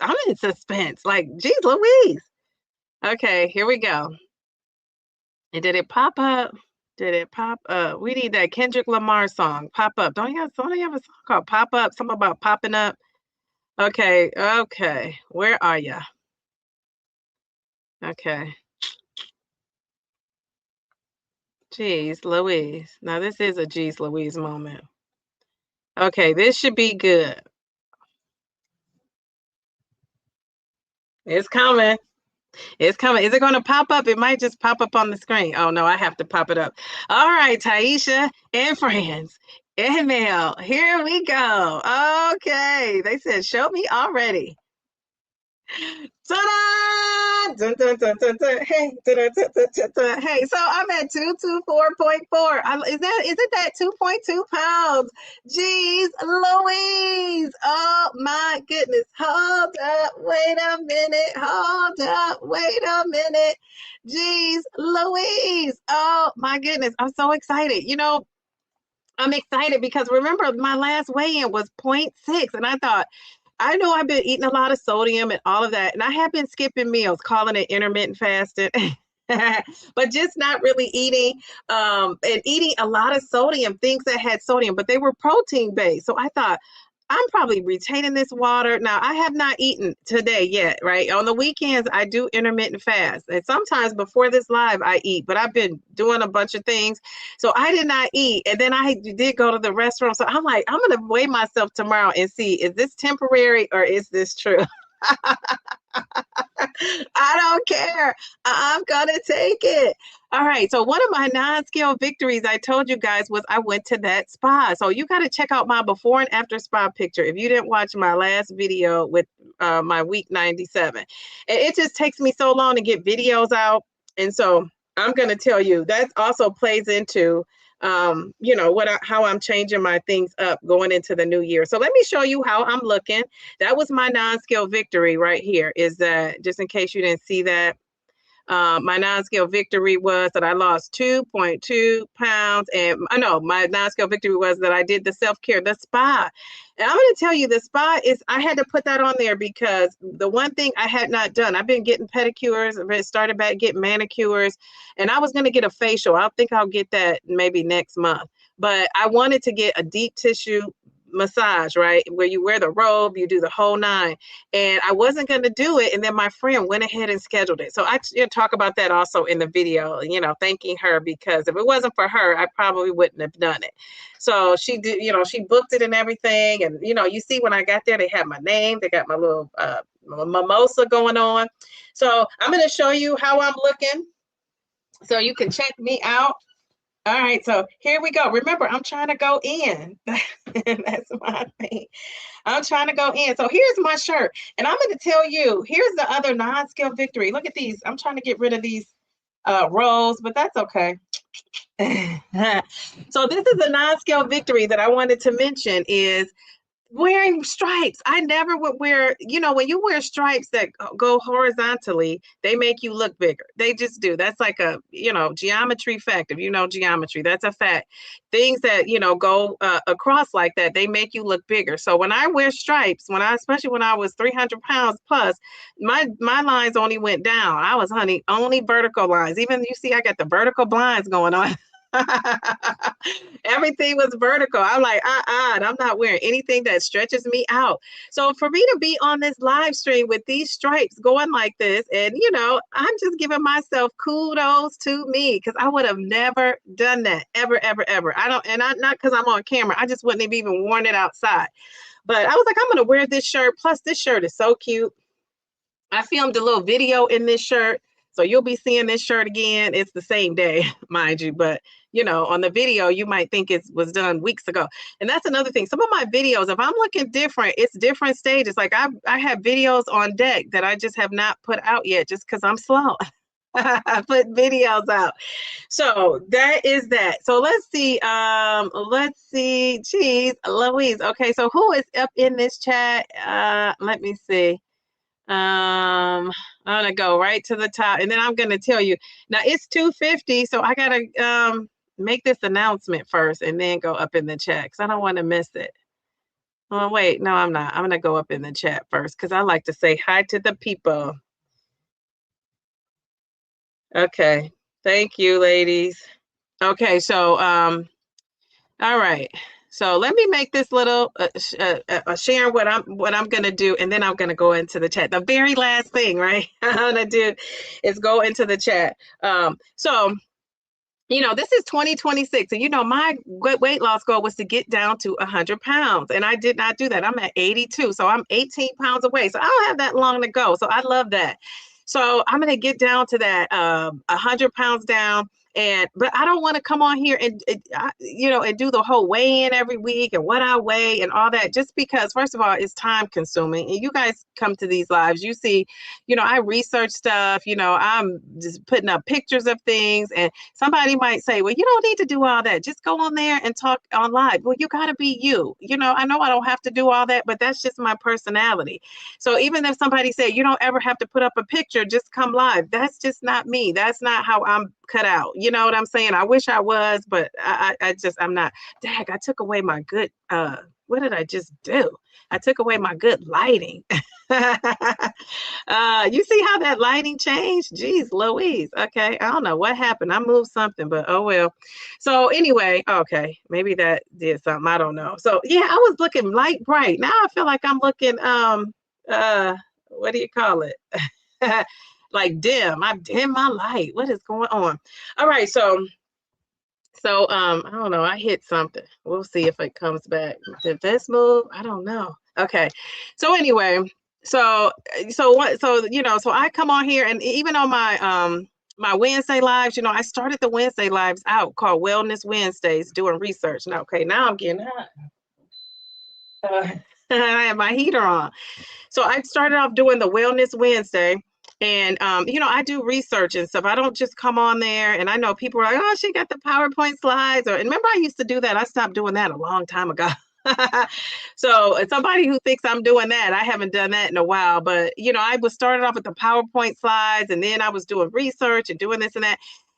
[SPEAKER 1] I'm in suspense. Like, geez Louise. Okay, here we go. And did it pop up? Did it pop up? We need that Kendrick Lamar song. Pop up. Don't you have a song called Pop Up? Something about popping up. Okay, okay. Where are ya? Okay. Jeez Louise. Now this is a geez Louise moment. Okay, this should be good. It's coming. It's coming. Is it going to pop up? It might just pop up on the screen. Oh no, I have to pop it up. All right, Taisha and friends. Email. Here we go. Okay. They said, show me already. Ta-da! Dun, dun, dun, dun, dun. Hey, dun, dun, dun, dun, dun, dun. Hey, so I'm at 224.4. Isn't that 2.2 pounds? Jeez Louise. Oh my goodness. Hold up. Wait a minute. Hold up. Wait a minute. Jeez Louise. Oh my goodness. I'm so excited. I'm excited because remember my last weigh-in was point 0.6 and I thought I know I've been eating a lot of sodium and all of that, and I have been skipping meals, calling it intermittent fasting, but just not really eating and eating a lot of sodium, things that had sodium, but they were protein based. So I thought, I'm probably retaining this water. Now, I have not eaten today yet, right? On the weekends, I do intermittent fast. And sometimes before this live, I eat, but I've been doing a bunch of things. So I did not eat. And then I did go to the restaurant. So I'm like, I'm going to weigh myself tomorrow and see, is this temporary or is this true? I don't care. I'm gonna take it. All right. So one of my non-scale victories I told you guys was I went to that spa. So you got to check out my before and after spa picture. If you didn't watch my last video with my week 97, it just takes me so long to get videos out, and so I'm gonna tell you that also plays into how I'm changing my things up going into the new year. So let me show you how I'm looking. That was my non-scale victory right here. Is that just in case you didn't see that? My non-scale victory was that I lost 2.2 pounds. And I know my non-scale victory was that I did the self-care, the spa. And I'm going to tell you, the spa I had to put that on there because the one thing I had not done, I've been getting pedicures, I've started back getting manicures, and I was going to get a facial. I think I'll get that maybe next month. But I wanted to get a deep tissue massage, right? Where you wear the robe, you do the whole nine. And I wasn't going to do it. And then my friend went ahead and scheduled it. So I talk about that also in the video, thanking her, because if it wasn't for her, I probably wouldn't have done it. So she did, she booked it and everything. And, you see when I got there, they had my name, they got my little mimosa going on. So I'm going to show you how I'm looking so you can check me out. All right, so here we go. Remember, I'm trying to go in. That's my thing. I'm trying to go in. So here's my shirt. And I'm going to tell you, here's the other non-scale victory. Look at these. I'm trying to get rid of these rolls, but that's okay. So this is a non-scale victory that I wanted to mention is wearing stripes. I never would wear, when you wear stripes that go horizontally, they make you look bigger. They just do. That's like a, geometry fact. If you know geometry, that's a fact. Things that, go across like that, they make you look bigger. So when I wear stripes, especially when I was 300 pounds plus, my lines only went down. I was, honey, only vertical lines. Even you see, I got the vertical blinds going on. Everything was vertical. I'm like, and I'm not wearing anything that stretches me out. So for me to be on this live stream with these stripes going like this, and I'm just giving myself kudos to me because I would have never done that ever, ever, ever. I don't, and I not because I'm on camera. I just wouldn't have even worn it outside. But I was like, I'm gonna wear this shirt. Plus, this shirt is so cute. I filmed a little video in this shirt. So you'll be seeing this shirt again. It's the same day, mind you, but on the video, you might think it was done weeks ago. And that's another thing. Some of my videos, if I'm looking different, it's different stages. Like I have videos on deck that I just have not put out yet just because I'm slow. I put videos out. So that is that. So let's see. Let's see. Geez, Louise. Okay, so who is up in this chat? Let me see. I'm gonna go right to the top, and then I'm gonna tell you. Now it's 2:50, so I gotta make this announcement first, and then go up in the chat because I don't want to miss it. Oh wait, no, I'm not. I'm gonna go up in the chat first because I like to say hi to the people. Okay, thank you, ladies. Okay, so all right. So let me make this little sharing what I'm gonna do, and then I'm gonna go into the chat. The very last thing, right? I'm gonna do is go into the chat. So this is 2026, and my weight loss goal was to get down to 100 pounds, and I did not do that. I'm at 82, so I'm 18 pounds away. So I don't have that long to go. So I love that. So I'm gonna get down to that 100 pounds down. But I don't want to come on here and do the whole weigh in every week and what I weigh and all that, just because first of all it's time consuming. And you guys come to these lives, you see, I research stuff, I'm just putting up pictures of things, and somebody might say, well, you don't need to do all that, just go on there and talk on live. Well, you got to be you. I know I don't have to do all that, but that's just my personality. So even if somebody said you don't ever have to put up a picture, just come live, that's just not me. That's not how I'm cut out. You know what I'm saying? I wish I was, but I'm not. Dag, I took away my good what did I just do? I took away my good lighting. You see how that lighting changed? Jeez Louise. Okay, I don't know what happened. I moved something, but oh well. So anyway, okay, maybe that did something. I don't know. So yeah, I was looking light bright. Now I feel like I'm looking what do you call it? Like dim. I've dimmed my light. What is going on? All right, so I don't know. I hit something. We'll see if it comes back. Did this move? I don't know. Okay. So anyway, so I come on here, and even on my Wednesday lives, I started the Wednesday lives out called Wellness Wednesdays, doing research. Now, okay, now I'm getting hot. I have my heater on. So I started off doing the Wellness Wednesday. And, I do research and stuff. I don't just come on there. And I know people are like, oh, she got the PowerPoint slides. And remember, I used to do that. I stopped doing that a long time ago. So somebody who thinks I'm doing that, I haven't done that in a while. But, I was started off with the PowerPoint slides, and then I was doing research and doing this and that.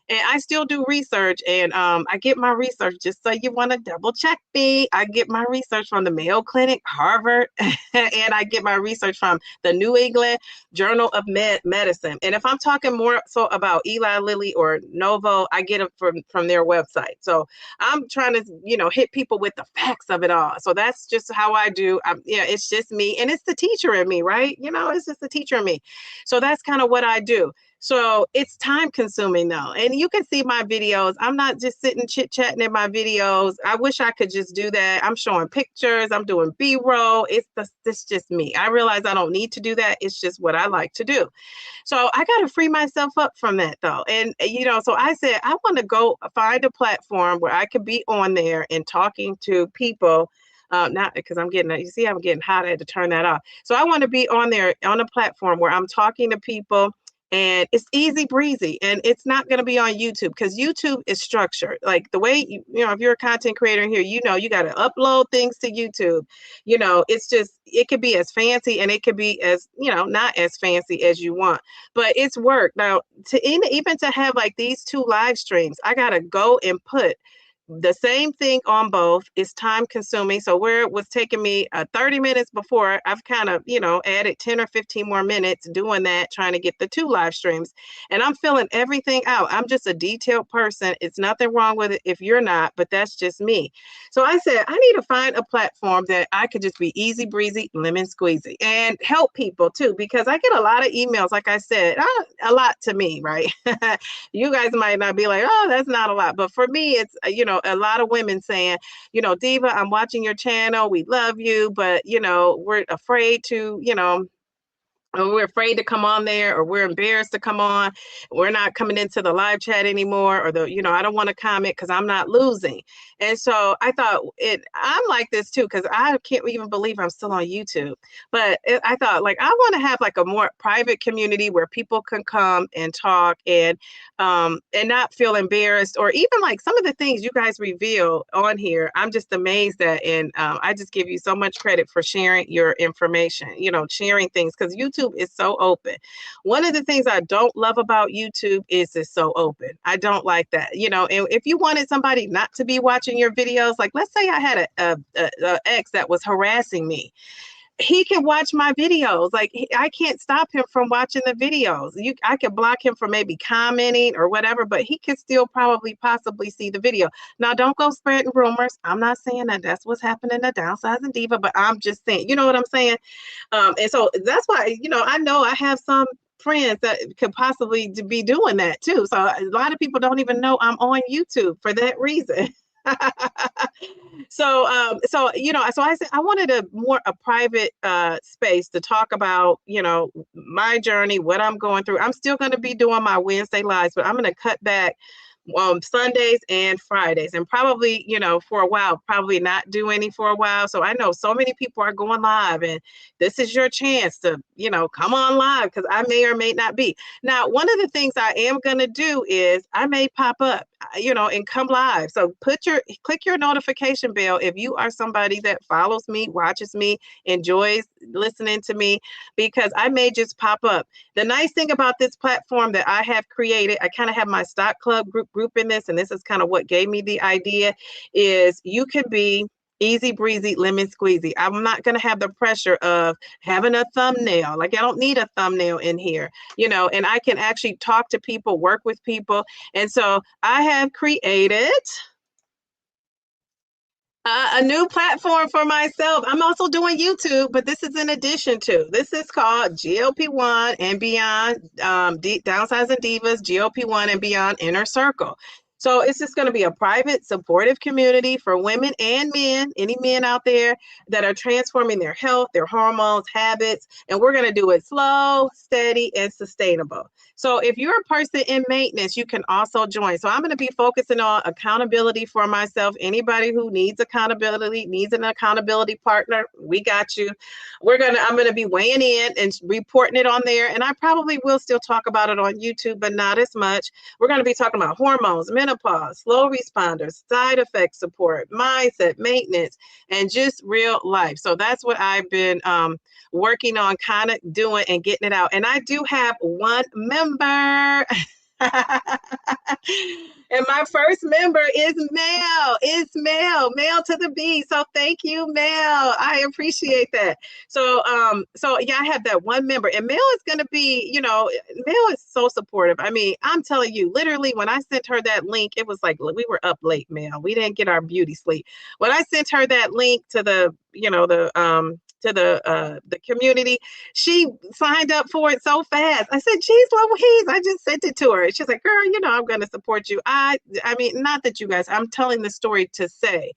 [SPEAKER 1] And I still do research, and I get my research, just so you want to double check me. I get my research from the Mayo Clinic, Harvard, and I get my research from the New England Journal of Medicine. And if I'm talking more so about Eli Lilly or Novo, I get it from their website. So I'm trying to, hit people with the facts of it all. So that's just how I do. It's just me, and it's the teacher in me, right? It's just the teacher in me. So that's kind of what I do. So it's time consuming though. And you can see my videos. I'm not just sitting chit-chatting in my videos. I wish I could just do that. I'm showing pictures. I'm doing B-roll. It's just me. I realize I don't need to do that. It's just what I like to do. So I got to free myself up from that though. And, so I said, I want to go find a platform where I could be on there and talking to people. Not because I'm getting hot. I had to turn that off. So I want to be on there on a platform where I'm talking to people and it's easy breezy, and it's not going to be on YouTube because YouTube is structured. Like the way if you're a content creator here, you got to upload things to YouTube. It's just, it could be as fancy and it could be as, not as fancy as you want, but it's work. Now, to even to have like these two live streams, I got to go and put the same thing on both. Is time consuming. So where it was taking me 30 minutes before, I've kind of, added 10 or 15 more minutes doing that, trying to get the two live streams. And I'm filling everything out. I'm just a detailed person. It's nothing wrong with it if you're not, but that's just me. So I said, I need to find a platform that I could just be easy breezy, lemon squeezy, and help people too, because I get a lot of emails, like I said, a lot to me, right? You guys might not be like, oh, that's not a lot. But for me, it's, a lot of women saying, Diva, I'm watching your channel. We love you, but, we're afraid to, or we're afraid to come on there, or we're embarrassed to come on. We're not coming into the live chat anymore, or I don't want to comment because I'm not losing. And so I thought I'm like this too, because I can't even believe I'm still on YouTube. But I thought, like, I want to have like a more private community where people can come and talk and not feel embarrassed, or even like some of the things you guys reveal on here. I'm just amazed at, and I just give you so much credit for sharing your information, sharing things, because YouTube is so open. One of the things I don't love about YouTube is it's so open. I don't like that, and if you wanted somebody not to be watching your videos, like let's say I had a ex that was harassing me, he can watch my videos. Like, I can't stop him from watching the videos. I could block him from maybe commenting or whatever, but he can still possibly see the video. Now, don't go spreading rumors. I'm not saying that that's what's happening to Downsizing Diva, but I'm just saying, you know what I'm saying? And so that's why, I know I have some friends that could possibly be doing that too. So a lot of people don't even know I'm on YouTube for that reason. So I said I wanted a private space to talk about, my journey, what I'm going through. I'm still going to be doing my Wednesday lives, but I'm going to cut back Sundays and Fridays, and probably, for a while, probably not do any for a while. So I know so many people are going live, and this is your chance to, come on live, because I may or may not be. Now, one of the things I am going to do is I may pop up, and come live. So click your notification bell if you are somebody that follows me, watches me, enjoys listening to me, because I may just pop up. The nice thing about this platform that I have created, I kind of have my stock club group in this, and this is kind of what gave me the idea, is you can be easy breezy, lemon squeezy. I'm not going to have the pressure of having a thumbnail. Like, I don't need a thumbnail in here, and I can actually talk to people, work with people. And so I have created a new platform for myself. I'm also doing YouTube, but this is in addition to. This is called GLP-1 and Beyond, Downsizing Divas, GLP-1 and Beyond Inner Circle. So it's just going to be a private, supportive community for women and men, any men out there that are transforming their health, their hormones, habits, and we're going to do it slow, steady, and sustainable. So if you're a person in maintenance, you can also join. So I'm going to be focusing on accountability for myself. Anybody who needs accountability, needs an accountability partner, we got you. I'm going to be weighing in and reporting it on there. And I probably will still talk about it on YouTube, but not as much. We're going to be talking about hormones, menopause, slow responders, side effect support, mindset, maintenance, and just real life. So that's what I've been working on, kind of doing and getting it out. And I do have one member. And my first member is Mel. It's Mel to the B. So thank you, Mel. I appreciate that. So yeah, I have that one member, and Mel is going to be, Mel is so supportive. I mean, I'm telling you, literally, when I sent her that link, it was like we were up late, Mel. We didn't get our beauty sleep. When I sent her that link to the community, she signed up for it so fast. I said, geez, Louise, I just sent it to her. She's like, girl, I'm going to support you. I mean, not that you guys, I'm telling the story to say,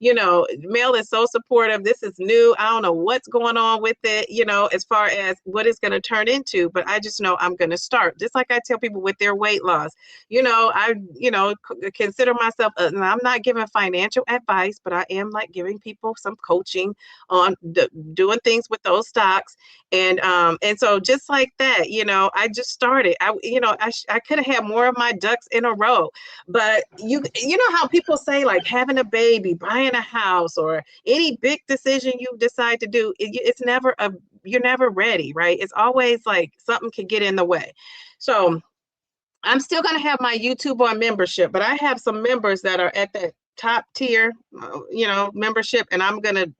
[SPEAKER 1] Mel is so supportive. This is new. I don't know what's going on with it, as far as what it's going to turn into, but I just know I'm going to start. Just like I tell people with their weight loss, I, consider myself, and I'm not giving financial advice, but I am like giving people some coaching on doing things with those stocks. And so just like that, I just started. I could have had more of my ducks in a row, but you know how people say like having a baby, buying a house, or any big decision you decide to do, it's never you're never ready, right? It's always like something could get in the way. So I'm still going to have my YouTube on membership, but I have some members that are at that top tier, membership, and I'm going to,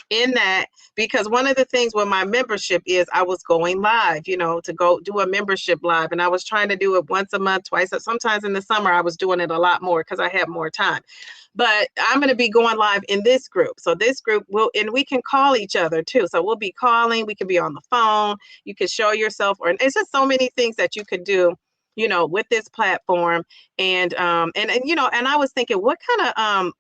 [SPEAKER 1] in that, because one of the things with my membership is I was going live, to go do a membership live, and I was trying to do it once a month, twice. Sometimes in the summer, I was doing it a lot more because I had more time. But I'm going to be going live in this group. So this group and we can call each other too. So we'll be calling, we can be on the phone, you can show yourself, or it's just so many things that you could do, with this platform. And I was thinking, what kind of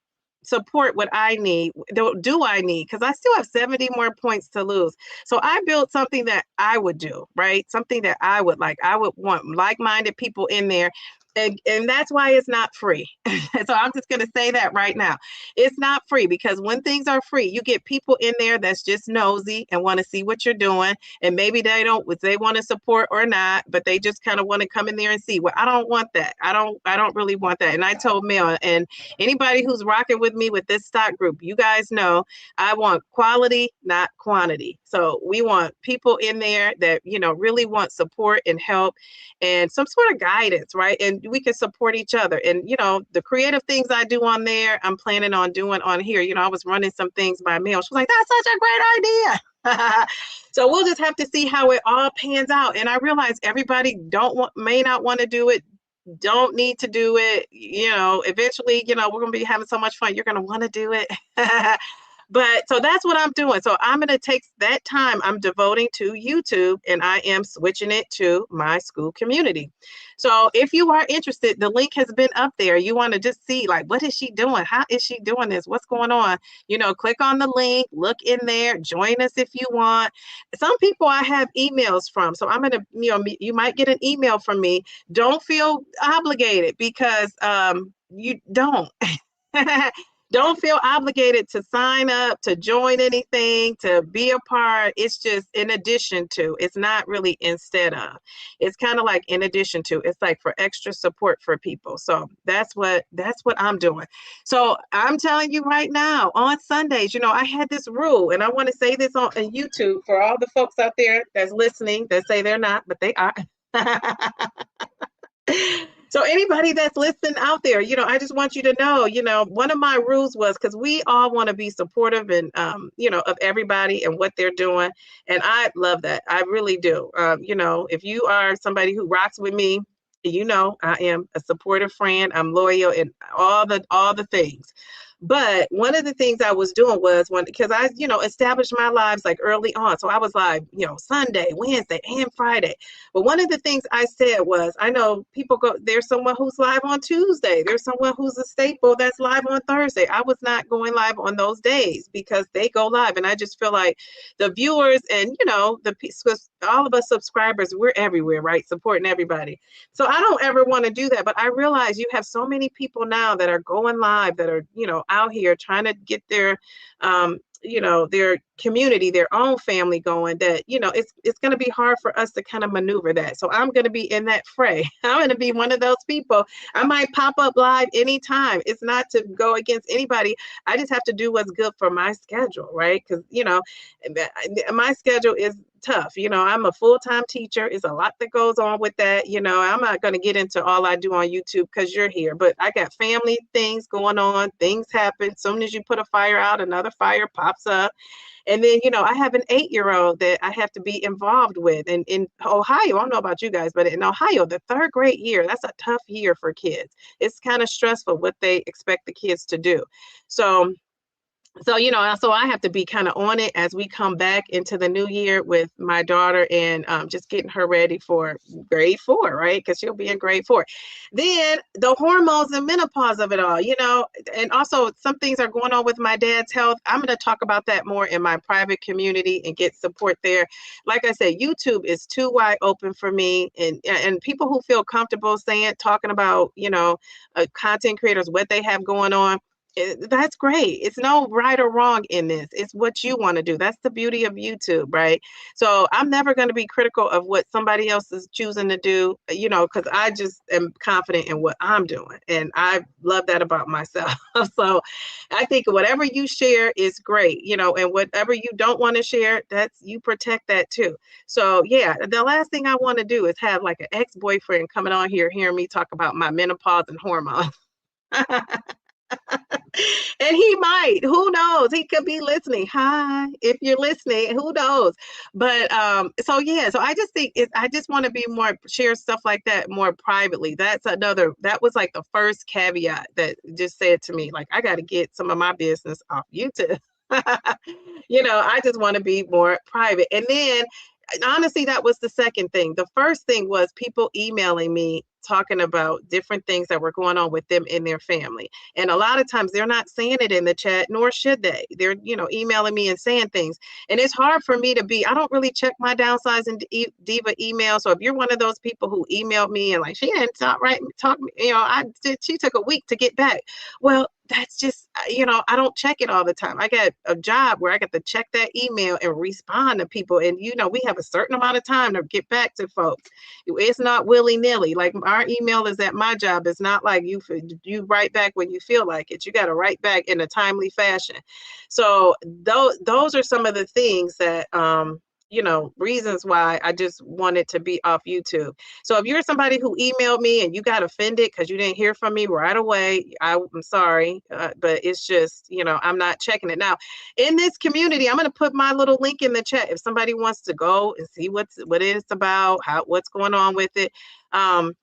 [SPEAKER 1] support would I need? Do I need? Because I still have 70 more points to lose. So I built something that I would do, right? Something that I would like. I would want like-minded people in there. And that's why it's not free. So I'm just going to say that right now. It's not free, because when things are free, you get people in there that's just nosy and want to see what you're doing. And maybe they want to support or not, but they just kind of want to come in there and see. Well, I don't want that. I don't really want that. And I told Mel, and anybody who's rocking with me with this stock group, you guys know I want quality, not quantity. So we want people in there that, really want support and help and some sort of guidance, right? And we can support each other. And, the creative things I do on there, I'm planning on doing on here. I was running some things by Mel. She was like, that's such a great idea. So we'll just have to see how it all pans out. And I realize everybody may not want to do it, don't need to do it. Eventually, we're going to be having so much fun. You're going to want to do it. But so that's what I'm doing. So I'm going to take that time I'm devoting to YouTube, and I am switching it to my school community. So if you are interested, the link has been up there. You want to just see, like, what is she doing? How is she doing this? What's going on? Click on the link, look in there, join us if you want. Some people I have emails from. So I'm going to, you might get an email from me. Don't feel obligated, because you don't. Don't feel obligated to sign up, to join anything, to be a part. It's just in addition to. It's not really instead of. It's kind of like in addition to. It's like for extra support for people. So that's what I'm doing. So I'm telling you right now, on Sundays, I had this rule, and I want to say this on YouTube for all the folks out there that's listening that say they're not, but they are. So anybody that's listening out there, I just want you to know, one of my rules was, because we all want to be supportive and, of everybody and what they're doing. And I love that. I really do. If you are somebody who rocks with me, I am a supportive friend. I'm loyal and all the things. But one of the things I was doing was because I, established my lives like early on. So I was live, Sunday, Wednesday, and Friday. But one of the things I said was, I know people there's someone who's live on Tuesday. There's someone who's a staple that's live on Thursday. I was not going live on those days because they go live. And I just feel like the viewers and, all of us subscribers, we're everywhere, right? Supporting everybody. So I don't ever want to do that. But I realize you have so many people now that are going live, that are, out here trying to get their their community, their own family going, that it's going to be hard for us to kind of maneuver that. So I'm going to be in that fray. I'm going to be one of those people. I might pop up live anytime. It's not to go against anybody. I just have to do what's good for my schedule, right? Because my schedule is tough. I'm a full-time teacher. It's a lot that goes on with that. I'm not going to get into all I do on YouTube because you're here, but I got family things going on. Things happen. As soon as you put a fire out, another fire pops up. And then, I have an 8-year-old that I have to be involved with. And in Ohio, I don't know about you guys, but in Ohio, the 3rd grade year, that's a tough year for kids. It's kind of stressful what they expect the kids to do. So So, so I have to be kind of on it as we come back into the new year with my daughter, and just getting her ready for grade four, right? Because she'll be in grade four. Then the hormones and menopause of it all, and also some things are going on with my dad's health. I'm going to talk about that more in my private community and get support there. Like I said, YouTube is too wide open for me, and people who feel comfortable talking about, content creators, what they have going on. That's great. It's no right or wrong in this. It's what you want to do. That's the beauty of YouTube, right? So I'm never going to be critical of what somebody else is choosing to do, because I just am confident in what I'm doing. And I love that about myself. So I think whatever you share is great, and whatever you don't want to share, that's you protect that too. So yeah, the last thing I want to do is have like an ex-boyfriend coming on here hearing me talk about my menopause and hormones. And he might, who knows? He could be listening. Hi, if you're listening, who knows? But so yeah, so I just think I just want to be more share stuff like that more privately. That was like the first caveat that just said to me, like, I got to get some of my business off YouTube. I just want to be more private. And then honestly, that was the second thing. The first thing was people emailing me talking about different things that were going on with them in their family. And a lot of times they're not saying it in the chat, nor should they. They're, emailing me and saying things. And it's hard for me I don't really check my downsize and diva email. So if you're one of those people who emailed me and like, she didn't talk, she took a week to get back. Well, that's just, I don't check it all the time. I got a job where I got to check that email and respond to people. And, we have a certain amount of time to get back to folks. It's not willy-nilly. Like our email is at my job. It's not like you write back when you feel like it. You got to write back in a timely fashion. So those are some of the things that, reasons why I just wanted to be off YouTube. So if you're somebody who emailed me and you got offended because you didn't hear from me right away, I'm sorry, but it's just, I'm not checking it. Now, in this community, I'm going to put my little link in the chat if somebody wants to go and see what it's about, what's going on with it. One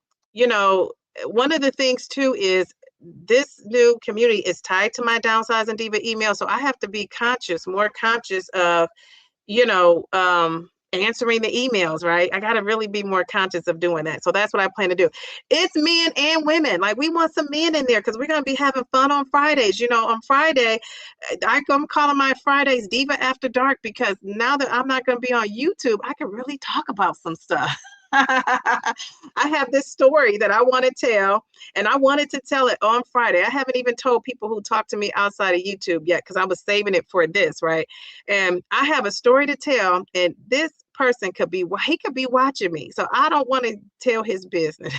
[SPEAKER 1] of the things too is this new community is tied to my Downsize and Diva email. So I have to be more conscious of answering the emails, right? I got to really be more conscious of doing that. So that's what I plan to do. It's men and women. Like we want some men in there because we're going to be having fun on Fridays. On Friday, I'm calling my Fridays Diva After Dark because now that I'm not going to be on YouTube, I can really talk about some stuff. I have this story that I want to tell, and I wanted to tell it on Friday. I haven't even told people who talk to me outside of YouTube yet because I was saving it for this, right? And I have a story to tell, and this person he could be watching me, so I don't want to tell his business.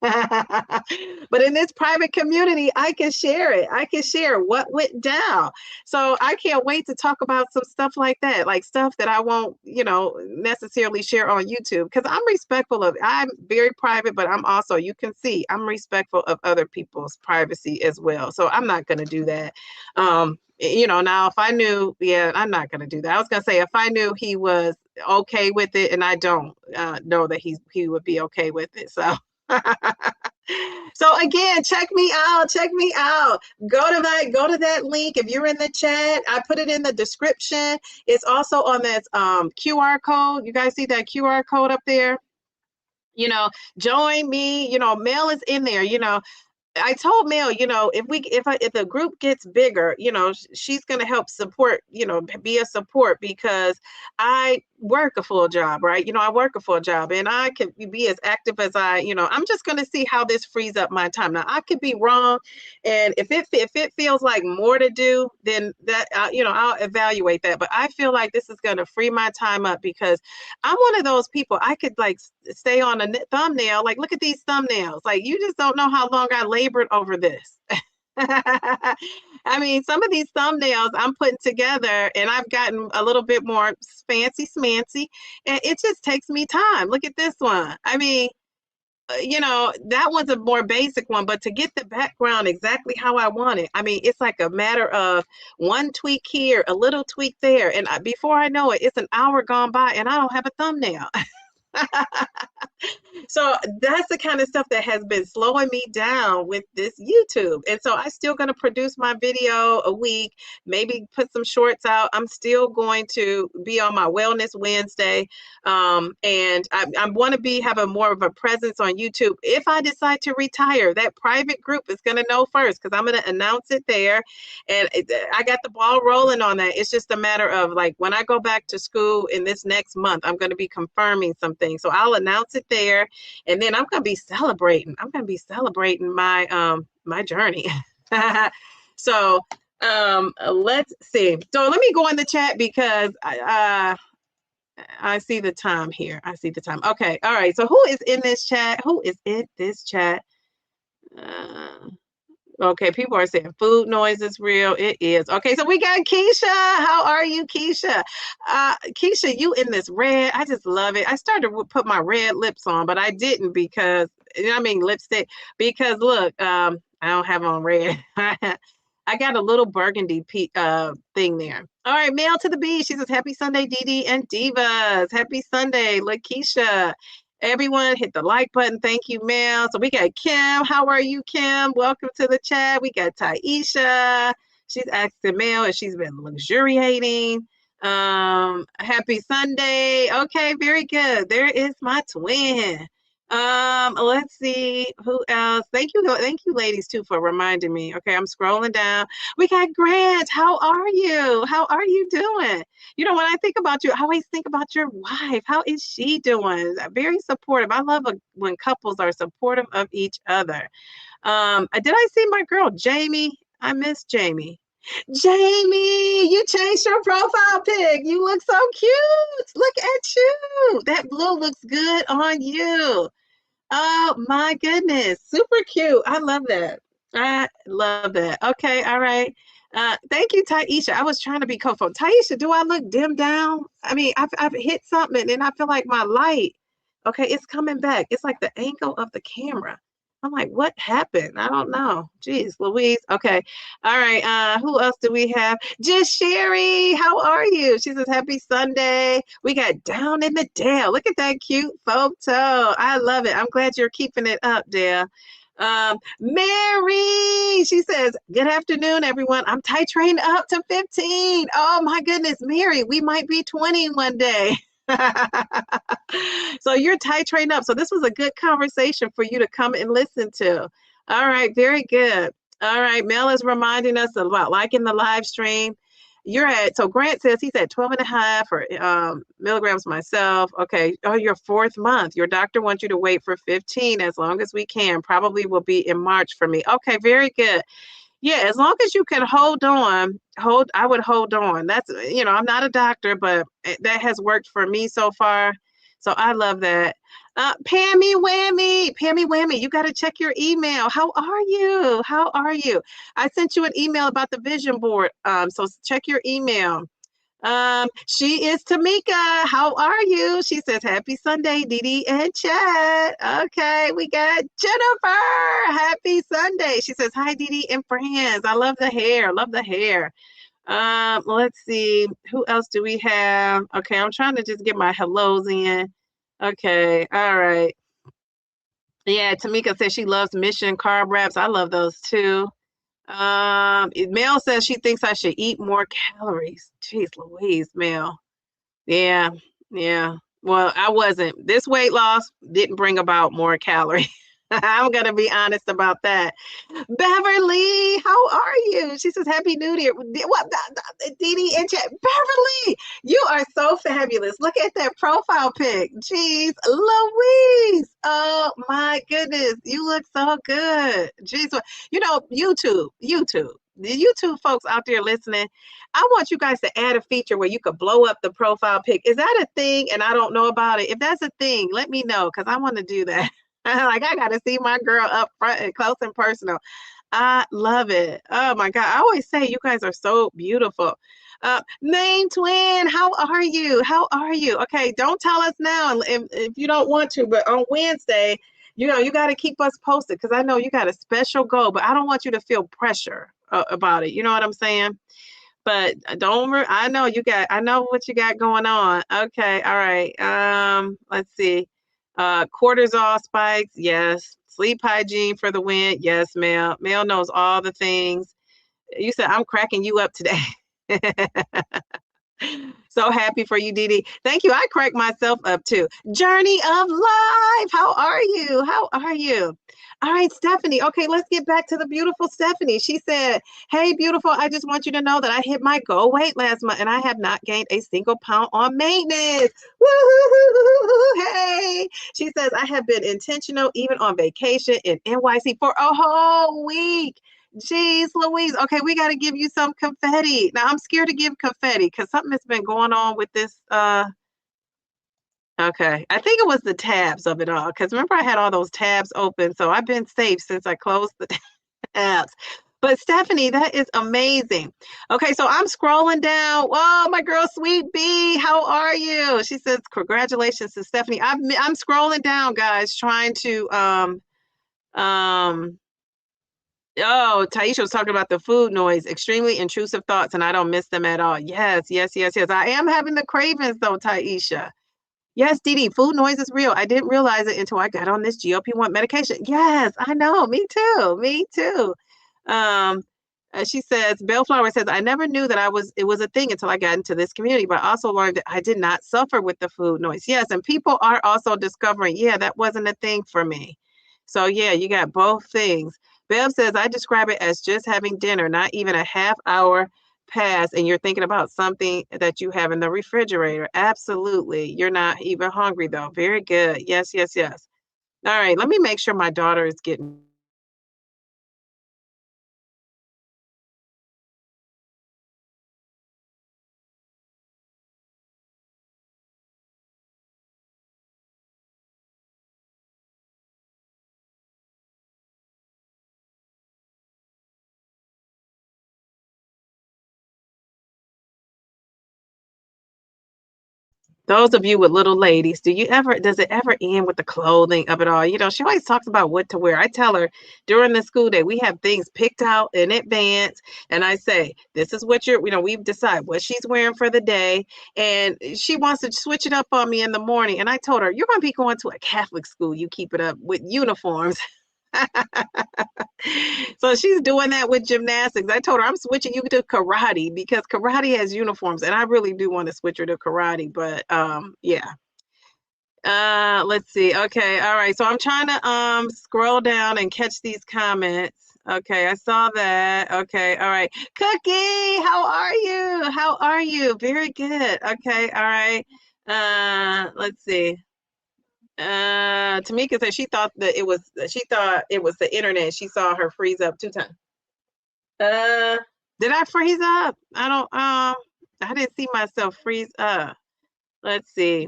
[SPEAKER 1] But in this private community, I can share it. I can share what went down. So I can't wait to talk about some stuff like that, like stuff that I won't, necessarily share on YouTube because I'm very private, but I'm also, you can see, I'm respectful of other people's privacy as well. So I'm not going to do that. Now if I knew, I'm not going to do that. I was going to say, if I knew he was okay with it, and I don't know that he would be okay with it. So so again, check me out. Go to that link. If you're in the chat, I put it in the description. It's also on that QR code. You guys see that QR code up there? Join me. Mail is in there. I told Mel, if the group gets bigger, she's going to help support, be a support because I work a full job, right? I work a full job and I can be as active as I'm just going to see how this frees up my time. Now I could be wrong. And if it feels like more to do, then that, I'll evaluate that. But I feel like this is going to free my time up because I'm one of those people. I could like stay on a thumbnail. Like, look at these thumbnails. Like, you just don't know how long I labored over this. I mean, some of these thumbnails I'm putting together and I've gotten a little bit more fancy smancy and it just takes me time. Look at this one. I mean, that one's a more basic one, but to get the background exactly how I want it, I mean, it's like a matter of one tweak here, a little tweak there. And before I know it, it's an hour gone by and I don't have a thumbnail. So that's the kind of stuff that has been slowing me down with this YouTube. And so I'm still going to produce my video a week, maybe put some shorts out. I'm still going to be on my Wellness Wednesday. And I want to have a more of a presence on YouTube. If I decide to retire, that private group is going to know first because I'm going to announce it there. And I got the ball rolling on that. It's just a matter of like when I go back to school in this next month, I'm going to be confirming some things. So I'll announce it there. And then I'm gonna be celebrating. I'm gonna be celebrating my journey. So let's see. So let me go in the chat because I see the time here. I see the time. Okay, all right. So who is in this chat? Who is in this chat? Okay, people are saying food noise is real. It is. Okay, so we got Keisha. How are you, Keisha? Keisha, you in this red. I just love it. I started to put my red lips on, but I didn't because, I mean, lipstick. Because look, I don't have on red. I got a little burgundy thing there. All right, Mail to the B. She says, happy Sunday, Dee Dee and Divas. Happy Sunday, Lakeisha. Everyone hit the like button. Thank you, Mel. So we got Kim. How are you, Kim? Welcome to the chat. We got Taisha. She's asking Mel if she's been luxuriating. Happy Sunday. Okay, very good. There is my twin. Let's see who else. Thank you, ladies, too, for reminding me. Okay, I'm scrolling down. We got Grant. How are you? How are you doing? You know, when I think about you, I always think about your wife. How is she doing? Very supportive. I love when couples are supportive of each other. Did I see my girl Jamie? I miss Jamie. Jamie, you changed your profile pic. You look so cute. Look at you. That blue looks good on you. Oh my goodness. Super cute. I love that. I love that. Okay, all right. Thank you, Taisha. I was trying to be co-phone. Taisha, do I look dimmed down? I mean, I've hit something and I feel like my light, okay, it's coming back. It's like the angle of the camera. I'm like, what happened? I don't know. Jeez, Louise. Okay. All right. Who else do we have? Just Sherry. How are you? She says, happy Sunday. We got Down in the Dale. Look at that cute photo. I love it. I'm glad you're keeping it up, Dale. Mary, she says, good afternoon, everyone. I'm titrating up to 15. Oh my goodness, Mary, we might be 20 one day. So you're titrating up. So this was a good conversation for you to come and listen to. All right, very good. All right, Mel is reminding us about liking the live stream. So Grant says he's at 12 and a half or milligrams myself. Okay. Oh, your 4th month. Your doctor wants you to wait for 15 as long as we can. Probably will be in March for me. Okay, very good. Yeah, as long as you can hold on, I would hold on. That's, I'm not a doctor, but that has worked for me so far. So I love that. Pammy Whammy, you got to check your email. How are you? How are you? I sent you an email about the vision board. So check your email. She is Tamika. How are you? She says, happy Sunday, Dee Dee and Chad. Okay, we got Jennifer. Happy Sunday. She says, hi, Dee Dee and friends. I love the hair. Love the hair. Let's see. Who else do we have? Okay, I'm trying to just get my hellos in. Okay, all right. Yeah, Tamika says she loves Mission carb wraps. I love those too. Mel says she thinks I should eat more calories. Jeez Louise, Mel. Yeah, yeah. Well, I wasn't. This weight loss didn't bring about more calories. I'm gonna be honest about that. Beverly, how are you? She says, happy New Year. What, Dee Dee and Chat? Beverly, you are so fabulous. Look at that profile pic. Jeez, Louise. Oh my goodness. You look so good. Jeez. YouTube. The YouTube folks out there listening, I want you guys to add a feature where you could blow up the profile pic. Is that a thing? And I don't know about it. If that's a thing, let me know because I want to do that. Like I got to see my girl up front and close and personal. I love it. Oh my God. I always say you guys are so beautiful. Main twin, how are you? How are you? Okay, don't tell us now if you don't want to, but on Wednesday, you got to keep us posted because I know you got a special goal, but I don't want you to feel pressure about it. You know what I'm saying? But I know what you got going on. Okay, all right. Let's see. Cortisol spikes, yes. Sleep hygiene for the win, yes, Mel. Mel knows all the things. You said I'm cracking you up today. So happy for you, Dee Dee. Thank you. I crack myself up too. Journey of life. How are you? How are you? All right, Stephanie. Okay, let's get back to the beautiful Stephanie. She said, "Hey, beautiful, I just want you to know that I hit my goal weight last month and I have not gained a single pound on maintenance." Woo-hoo-hoo-hoo-hoo. Hey. She says, "I have been intentional even on vacation in NYC for a whole week." Jeez Louise. Okay, we got to give you some confetti. Now I'm scared to give confetti because something has been going on with this. Okay. I think it was the tabs of it all. Because remember I had all those tabs open. So I've been safe since I closed the tabs. But Stephanie, that is amazing. Okay, so I'm scrolling down. Oh, my girl, Sweet Bee, how are you? She says, congratulations to Stephanie. I'm scrolling down, guys, trying to Oh, Taisha was talking about the food noise, extremely intrusive thoughts, and I don't miss them at all. Yes, yes, yes, yes. I am having the cravings though, Taisha. Yes, Dee Dee, food noise is real. I didn't realize it until I got on this GLP-1 medication. Yes, I know. Me too. Me too. Um, she says, Bellflower says, I never knew that it was a thing until I got into this community, but I also learned that I did not suffer with the food noise. Yes, and people are also discovering, yeah, that wasn't a thing for me. So yeah, you got both things. Bev says, I describe it as just having dinner, not even a half hour pass, and you're thinking about something that you have in the refrigerator. Absolutely. You're not even hungry though. Very good. Yes, yes, yes. All right, let me make sure my daughter is getting those of you with little ladies, does it ever end with the clothing of it all? You know, she always talks about what to wear. I tell her during the school day, we have things picked out in advance. And I say, this is what we decide what she's wearing for the day. And she wants to switch it up on me in the morning. And I told her, you're going to be going to a Catholic school. You keep it up with uniforms. So she's doing that with gymnastics. I told her I'm switching you to karate because karate has uniforms, and I really do want to switch her to karate. But yeah. Let's see. Okay, all right. So I'm trying to scroll down and catch these comments. Okay, I saw that. Okay, all right. Cookie, how are you? How are you? Very good. Okay, all right. Let's see. Tamika said she thought it was the internet. She saw her freeze up 2 times. Did I freeze up? I didn't see myself freeze up. Let's see.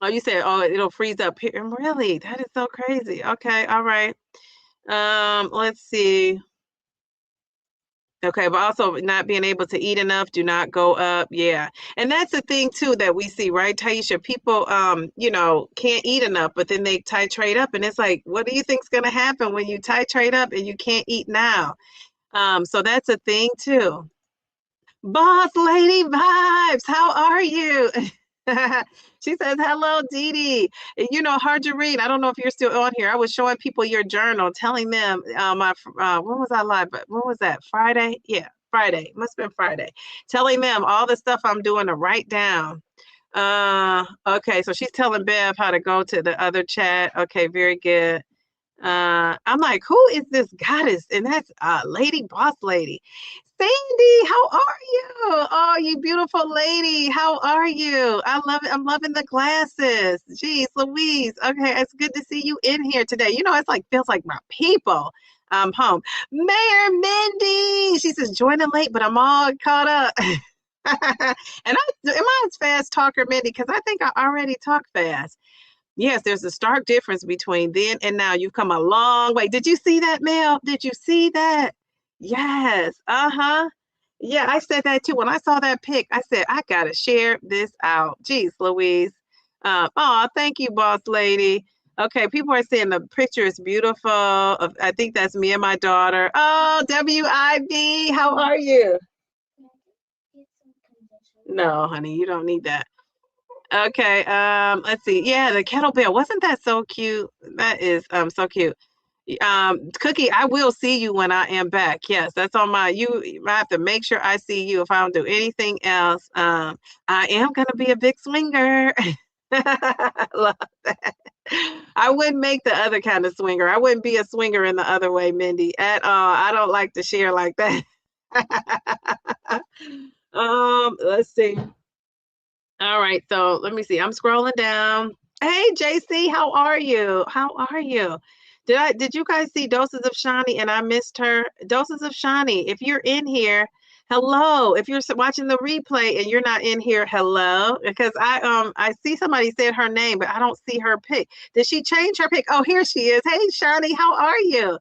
[SPEAKER 1] Oh, you said, oh, it'll freeze up here. Really? That is so crazy. Okay, all right. Let's see. Okay, but also not being able to eat enough, do not go up. Yeah. And that's the thing too that we see, right, Taisha? People can't eat enough, but then they titrate up and it's like, what do you think's gonna happen when you titrate up and you can't eat now? So that's a thing too. Boss lady vibes, how are you? She says, hello, Dee Dee. You know, Harjareen, I don't know if you're still on here. I was showing people your journal, telling them when was I live? But when was that? Friday? Yeah, Friday. Must have been Friday. Telling them all the stuff I'm doing to write down. Okay, so she's telling Bev how to go to the other chat. Okay, very good. I'm like, who is this goddess? And that's Lady Boss Lady. Sandy, how are you? Oh, you beautiful lady. How are you? I love it. I'm loving the glasses. Jeez, Louise. Okay, it's good to see you in here today. You know, it's like feels like my people. I'm home. Mayor Mindy. She says joining late, but I'm all caught up. And am I as fast talker, Mindy? Because I think I already talk fast. Yes, there's a stark difference between then and now. You've come a long way. Did you see that, Mel? Did you see that? Yes. Uh-huh. Yeah, I said that too. When I saw that pic, I said, I gotta share this out. Jeez, Louise. Oh, thank you, boss lady. Okay, people are saying the picture is beautiful. I think that's me and my daughter. Oh, WIB, how are you? No, honey, you don't need that. Okay, let's see. Yeah, the kettlebell. Wasn't that so cute? That is so cute. Cookie, I will see you when I am back. Yes, that's on my I have to make sure I see you if I don't do anything else. I am gonna be a big swinger. Love that. I wouldn't make the other kind of swinger. I wouldn't be a swinger in the other way, Mindy, at all. I don't like to share like that. Let's see. All right, so let me see. I'm scrolling down. Hey, JC, how are you? How are you? Did you guys see Doses of Shawnee and I missed her? Doses of Shawnee, if you're in here, hello. If you're watching the replay and you're not in here, hello. Because I see somebody said her name, but I don't see her pic. Did she change her pic? Oh, here she is. Hey, Shawnee, how are you?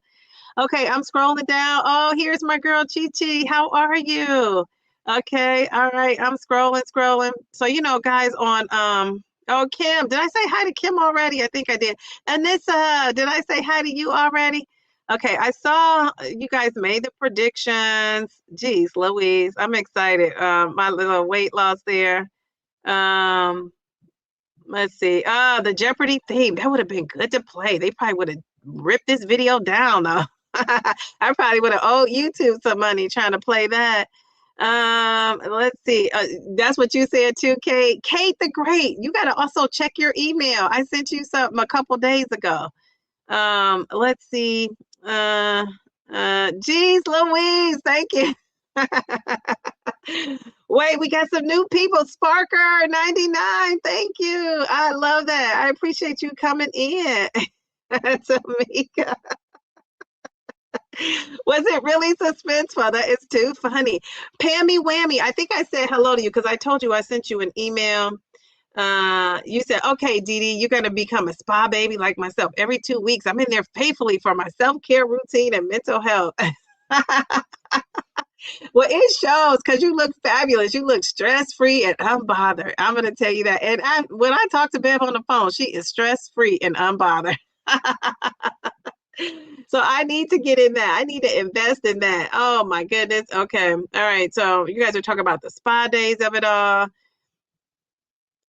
[SPEAKER 1] Okay, I'm scrolling down. Oh, here's my girl Chi Chi. How are you? Okay, all right. I'm scrolling. So guys, on oh Kim, did I say hi to Kim already? I think I did. Anissa, did I say hi to you already? Okay, I saw you guys made the predictions. Geez, Louise, I'm excited. My little weight loss there. Um, let's see. The Jeopardy theme. That would have been good to play. They probably would have ripped this video down though. I probably would have owed YouTube some money trying to play that. Let's see. That's what you said too, Kate. Kate the Great. You got to also check your email. I sent you something a couple days ago. Let's see. Uh, geez, Louise, thank you. Wait, we got some new people. Sparker 99. Thank you. I love that. I appreciate you coming in. Tamika. Was it really suspenseful? That is too funny. Pammy Whammy. I think I said hello to you because I told you I sent you an email. You said, okay, Dee Dee, you're going to become a spa baby like myself. Every 2 weeks, I'm in there faithfully for my self-care routine and mental health. Well, it shows because you look fabulous. You look stress-free and unbothered. I'm going to tell you that. And when I talk to Bev on the phone, she is stress-free and unbothered. So I need to get in that. I need to invest in that. Oh my goodness. Okay. All right. So you guys are talking about the spa days of it all.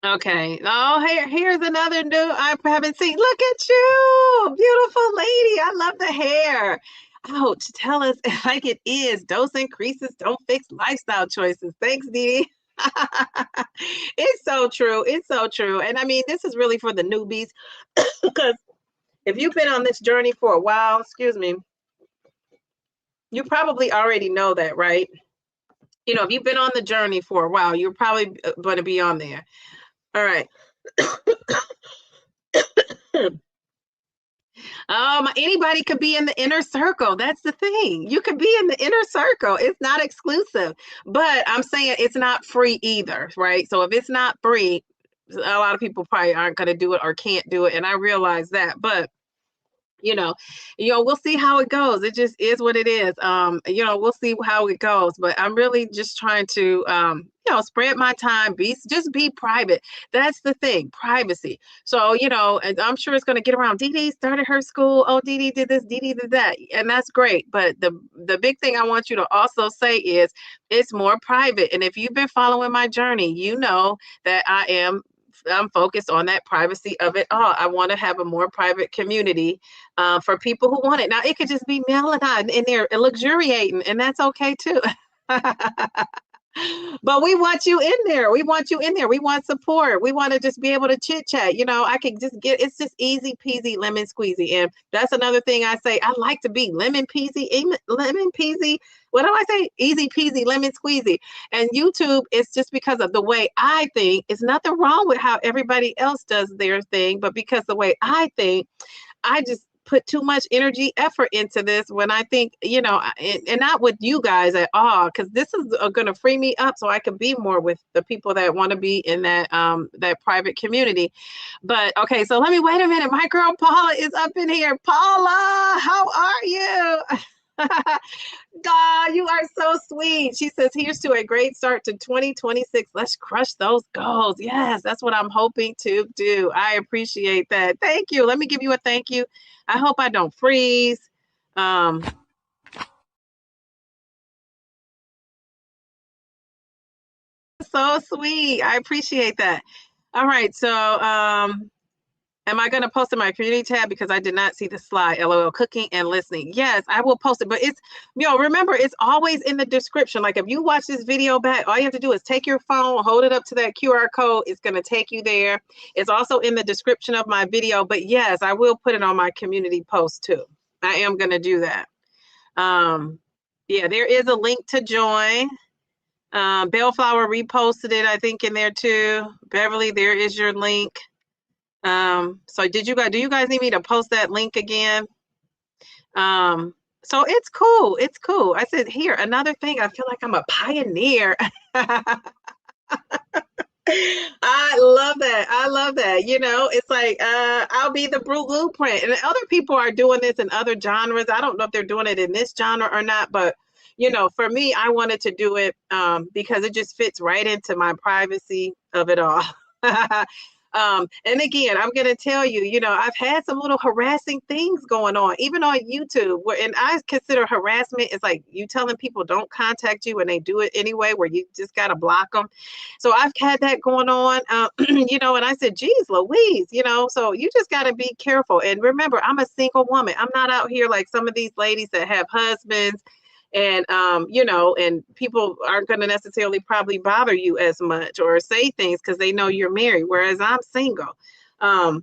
[SPEAKER 1] Okay. Oh, here's another new I haven't seen. Look at you, beautiful lady. I love the hair. Ouch. Tell us like it is. Dose increases don't fix lifestyle choices. Thanks, Dee. It's so true. It's so true. And I mean, this is really for the newbies because if you've been on this journey for a while, excuse me, you probably already know that, right? If you've been on the journey for a while, you're probably going to be on there. All right. Anybody could be in the inner circle. That's the thing. You could be in the inner circle. It's not exclusive, but I'm saying it's not free either, right? So if it's not free, a lot of people probably aren't going to do it or can't do it. And I realize that, but you know, we'll see how it goes. It just is what it is. We'll see how it goes. But I'm really just trying to, spread my time. Just be private. That's the thing, privacy. So, and I'm sure it's going to get around. Dee Dee started her school. Oh, Dee Dee did this. Dee Dee did that, and that's great. But the big thing I want you to also say is it's more private. And if you've been following my journey, you know that I'm focused on that privacy of it all. I want to have a more private community for people who want it. Now, it could just be melanine in there and luxuriating, and that's okay too. But we want you in there. We want you in there. We want support. We want to just be able to chit chat. I can just it's just easy peasy lemon squeezy. And that's another thing I say. I like to be lemon peasy, lemon peasy. What do I say? Easy peasy, lemon squeezy. And YouTube is just because of the way I think. It's nothing wrong with how everybody else does their thing, but because the way I think, I just put too much energy, effort into this when I think, and not with you guys at all, because this is going to free me up so I can be more with the people that want to be in that private community. But okay, so let me wait a minute. My girl Paula is up in here. Paula, how are you? God, you are so sweet. She says, here's to a great start to 2026. Let's crush those goals. Yes, that's what I'm hoping to do. I appreciate that. Thank you. Let me give you a thank you. I hope I don't freeze. Um, so sweet. I appreciate that. All right. So, am I going to post in my community tab because I did not see the slide? LOL, cooking and listening. Yes, I will post it, but it's, remember, it's always in the description. Like if you watch this video back, all you have to do is take your phone, hold it up to that QR code. It's going to take you there. It's also in the description of my video, but yes, I will put it on my community post too. I am going to do that. Yeah, there is a link to join. Bellflower reposted it, I think, in there too. Beverly, there is your link. So do you guys need me to post that link again? So it's cool. It's cool. I said, here, another thing. I feel like I'm a pioneer. I love that. I love that. It's like I'll be the blueprint. And other people are doing this in other genres. I don't know if they're doing it in this genre or not, but for me, I wanted to do it because it just fits right into my privacy of it all. And again, I'm going to tell you, I've had some little harassing things going on, even on YouTube, and I consider harassment is like you telling people don't contact you and they do it anyway, where you just got to block them. So I've had that going on, and I said, geez, Louise, so you just got to be careful. And remember, I'm a single woman. I'm not out here like some of these ladies that have husbands and and people aren't going to necessarily probably bother you as much or say things because they know you're married, whereas I'm single.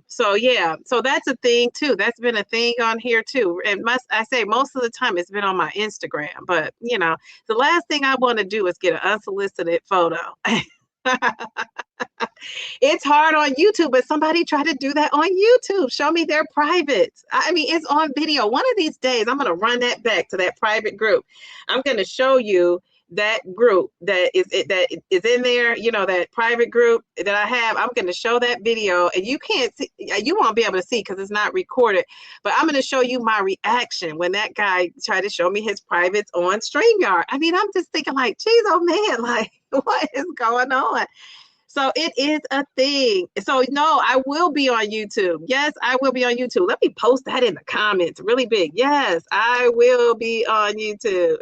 [SPEAKER 1] So yeah, so that's a thing too. That's been a thing on here too. And I say most of the time it's been on my Instagram, but the last thing I want to do is get an unsolicited photo. It's hard on YouTube, but somebody try to do that on YouTube. Show me their privates. I mean, it's on video. One of these days, I'm going to run that back to that private group. I'm going to show you that group that is in there, that private group that I have. I'm going to show that video, and you can't see, you won't be able to see because it's not recorded, but I'm going to show you my reaction when that guy tried to show me his privates on StreamYard. I mean, I'm just thinking like, geez, oh man, like what is going on? So it is a thing. So no, I will be on YouTube. Yes, I will be on YouTube. Let me post that in the comments really big. Yes, I will be on YouTube.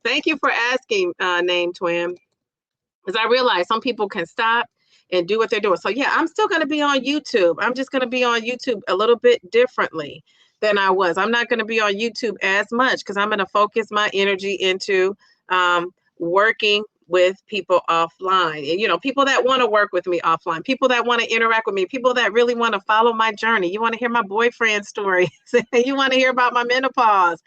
[SPEAKER 1] Thank you for asking, Name Twin. Because I realize some people can stop and do what they're doing. So yeah, I'm still going to be on YouTube. I'm just going to be on YouTube a little bit differently than I was. I'm not going to be on YouTube as much because I'm going to focus my energy into working with people offline, and people that want to work with me offline, people that want to interact with me, people that really want to follow my journey. You want to hear my boyfriend stories. You want to hear about my menopause.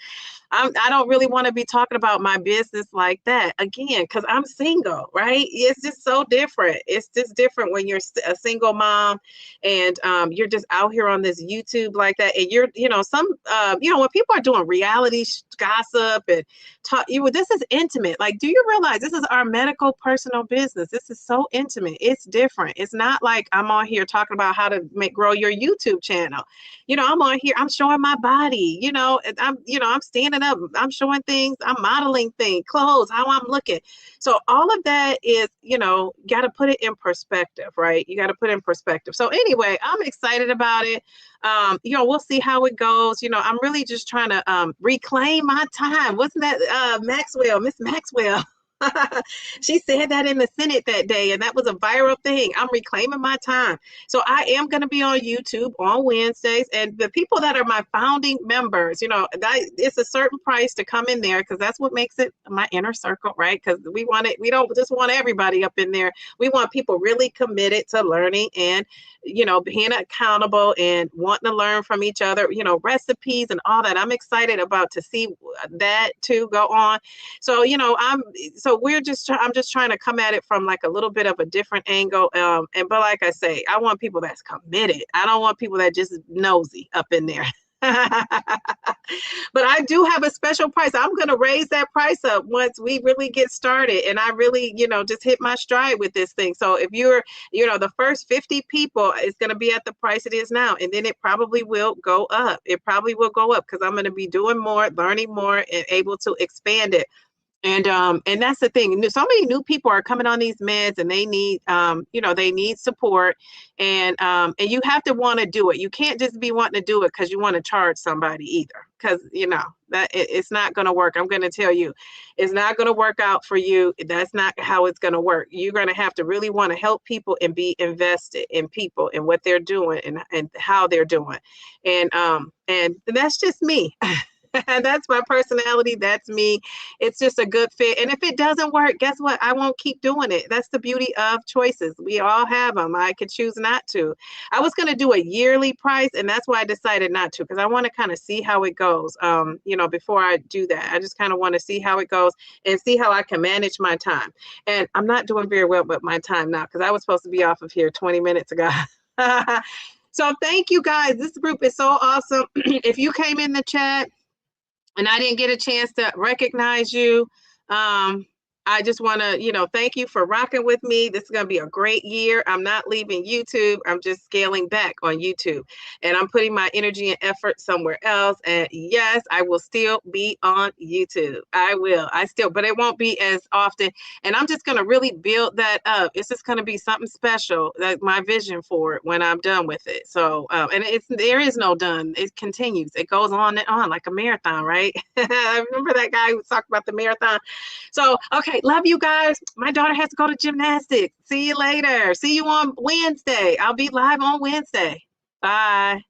[SPEAKER 1] I don't really want to be talking about my business like that again, because I'm single, right? It's just so different. It's just different when you're a single mom and you're just out here on this YouTube like that. And you're, when people are doing reality gossip and talk, this is intimate. Like, do you realize this is our medical personal business? This is so intimate. It's different. It's not like I'm on here talking about how to grow your YouTube channel. I'm on here, I'm showing my body, I'm standing up, I'm showing things, I'm modeling things, clothes, how I'm looking. So all of that is, got to put it in perspective, right? You got to put it in perspective. So anyway, I'm excited about it. We'll see how it goes. I'm really just trying to reclaim my time. Wasn't that Miss Maxwell? She said that in the Senate that day, and that was a viral thing. I'm reclaiming my time. So I am going to be on YouTube on Wednesdays, and the people that are my founding members, it's a certain price to come in there because that's what makes it my inner circle, right? Because we don't just want everybody up in there. We want people really committed to learning and being accountable and wanting to learn from each other, recipes and all that. I'm excited about to see that too go on. So, I'm just trying to come at it from like a little bit of a different angle. But like I say, I want people that's committed. I don't want people that just nosy up in there. But I do have a special price. I'm going to raise that price up once we really get started. And I really, just hit my stride with this thing. So if you're, the first 50 people, it's going to be at the price it is now. And then it probably will go up. It probably will go up because I'm going to be doing more, learning more, and able to expand it. And that's the thing. So many new people are coming on these meds, and they need, they need support, and you have to want to do it. You can't just be wanting to do it because you want to charge somebody either, because it's not going to work. I'm going to tell you, it's not going to work out for you. That's not how it's going to work. You're going to have to really want to help people and be invested in people and what they're doing and how they're doing, and that's just me. That's my personality. That's me. It's just a good fit. And if it doesn't work, guess what? I won't keep doing it. That's the beauty of choices. We all have them. I could choose not to. I was going to do a yearly price, and that's why I decided not to, because I want to kind of see how it goes. Before I do that, I just kind of want to see how it goes and see how I can manage my time. And I'm not doing very well with my time now, because I was supposed to be off of here 20 minutes ago. So thank you guys. This group is so awesome. If you came in the chat and I didn't get a chance to recognize you, I just want to, thank you for rocking with me. This is going to be a great year. I'm not leaving YouTube. I'm just scaling back on YouTube, and I'm putting my energy and effort somewhere else. And yes, I will still be on YouTube. I will. But it won't be as often. And I'm just going to really build that up. It's just going to be something special, like my vision for it when I'm done with it. So, and there is no done. It continues. It goes on and on like a marathon, right? I remember that guy who talked about the marathon. So, okay, love you guys. My daughter has to go to gymnastics. See you later. See you on Wednesday. I'll be live on Wednesday. Bye.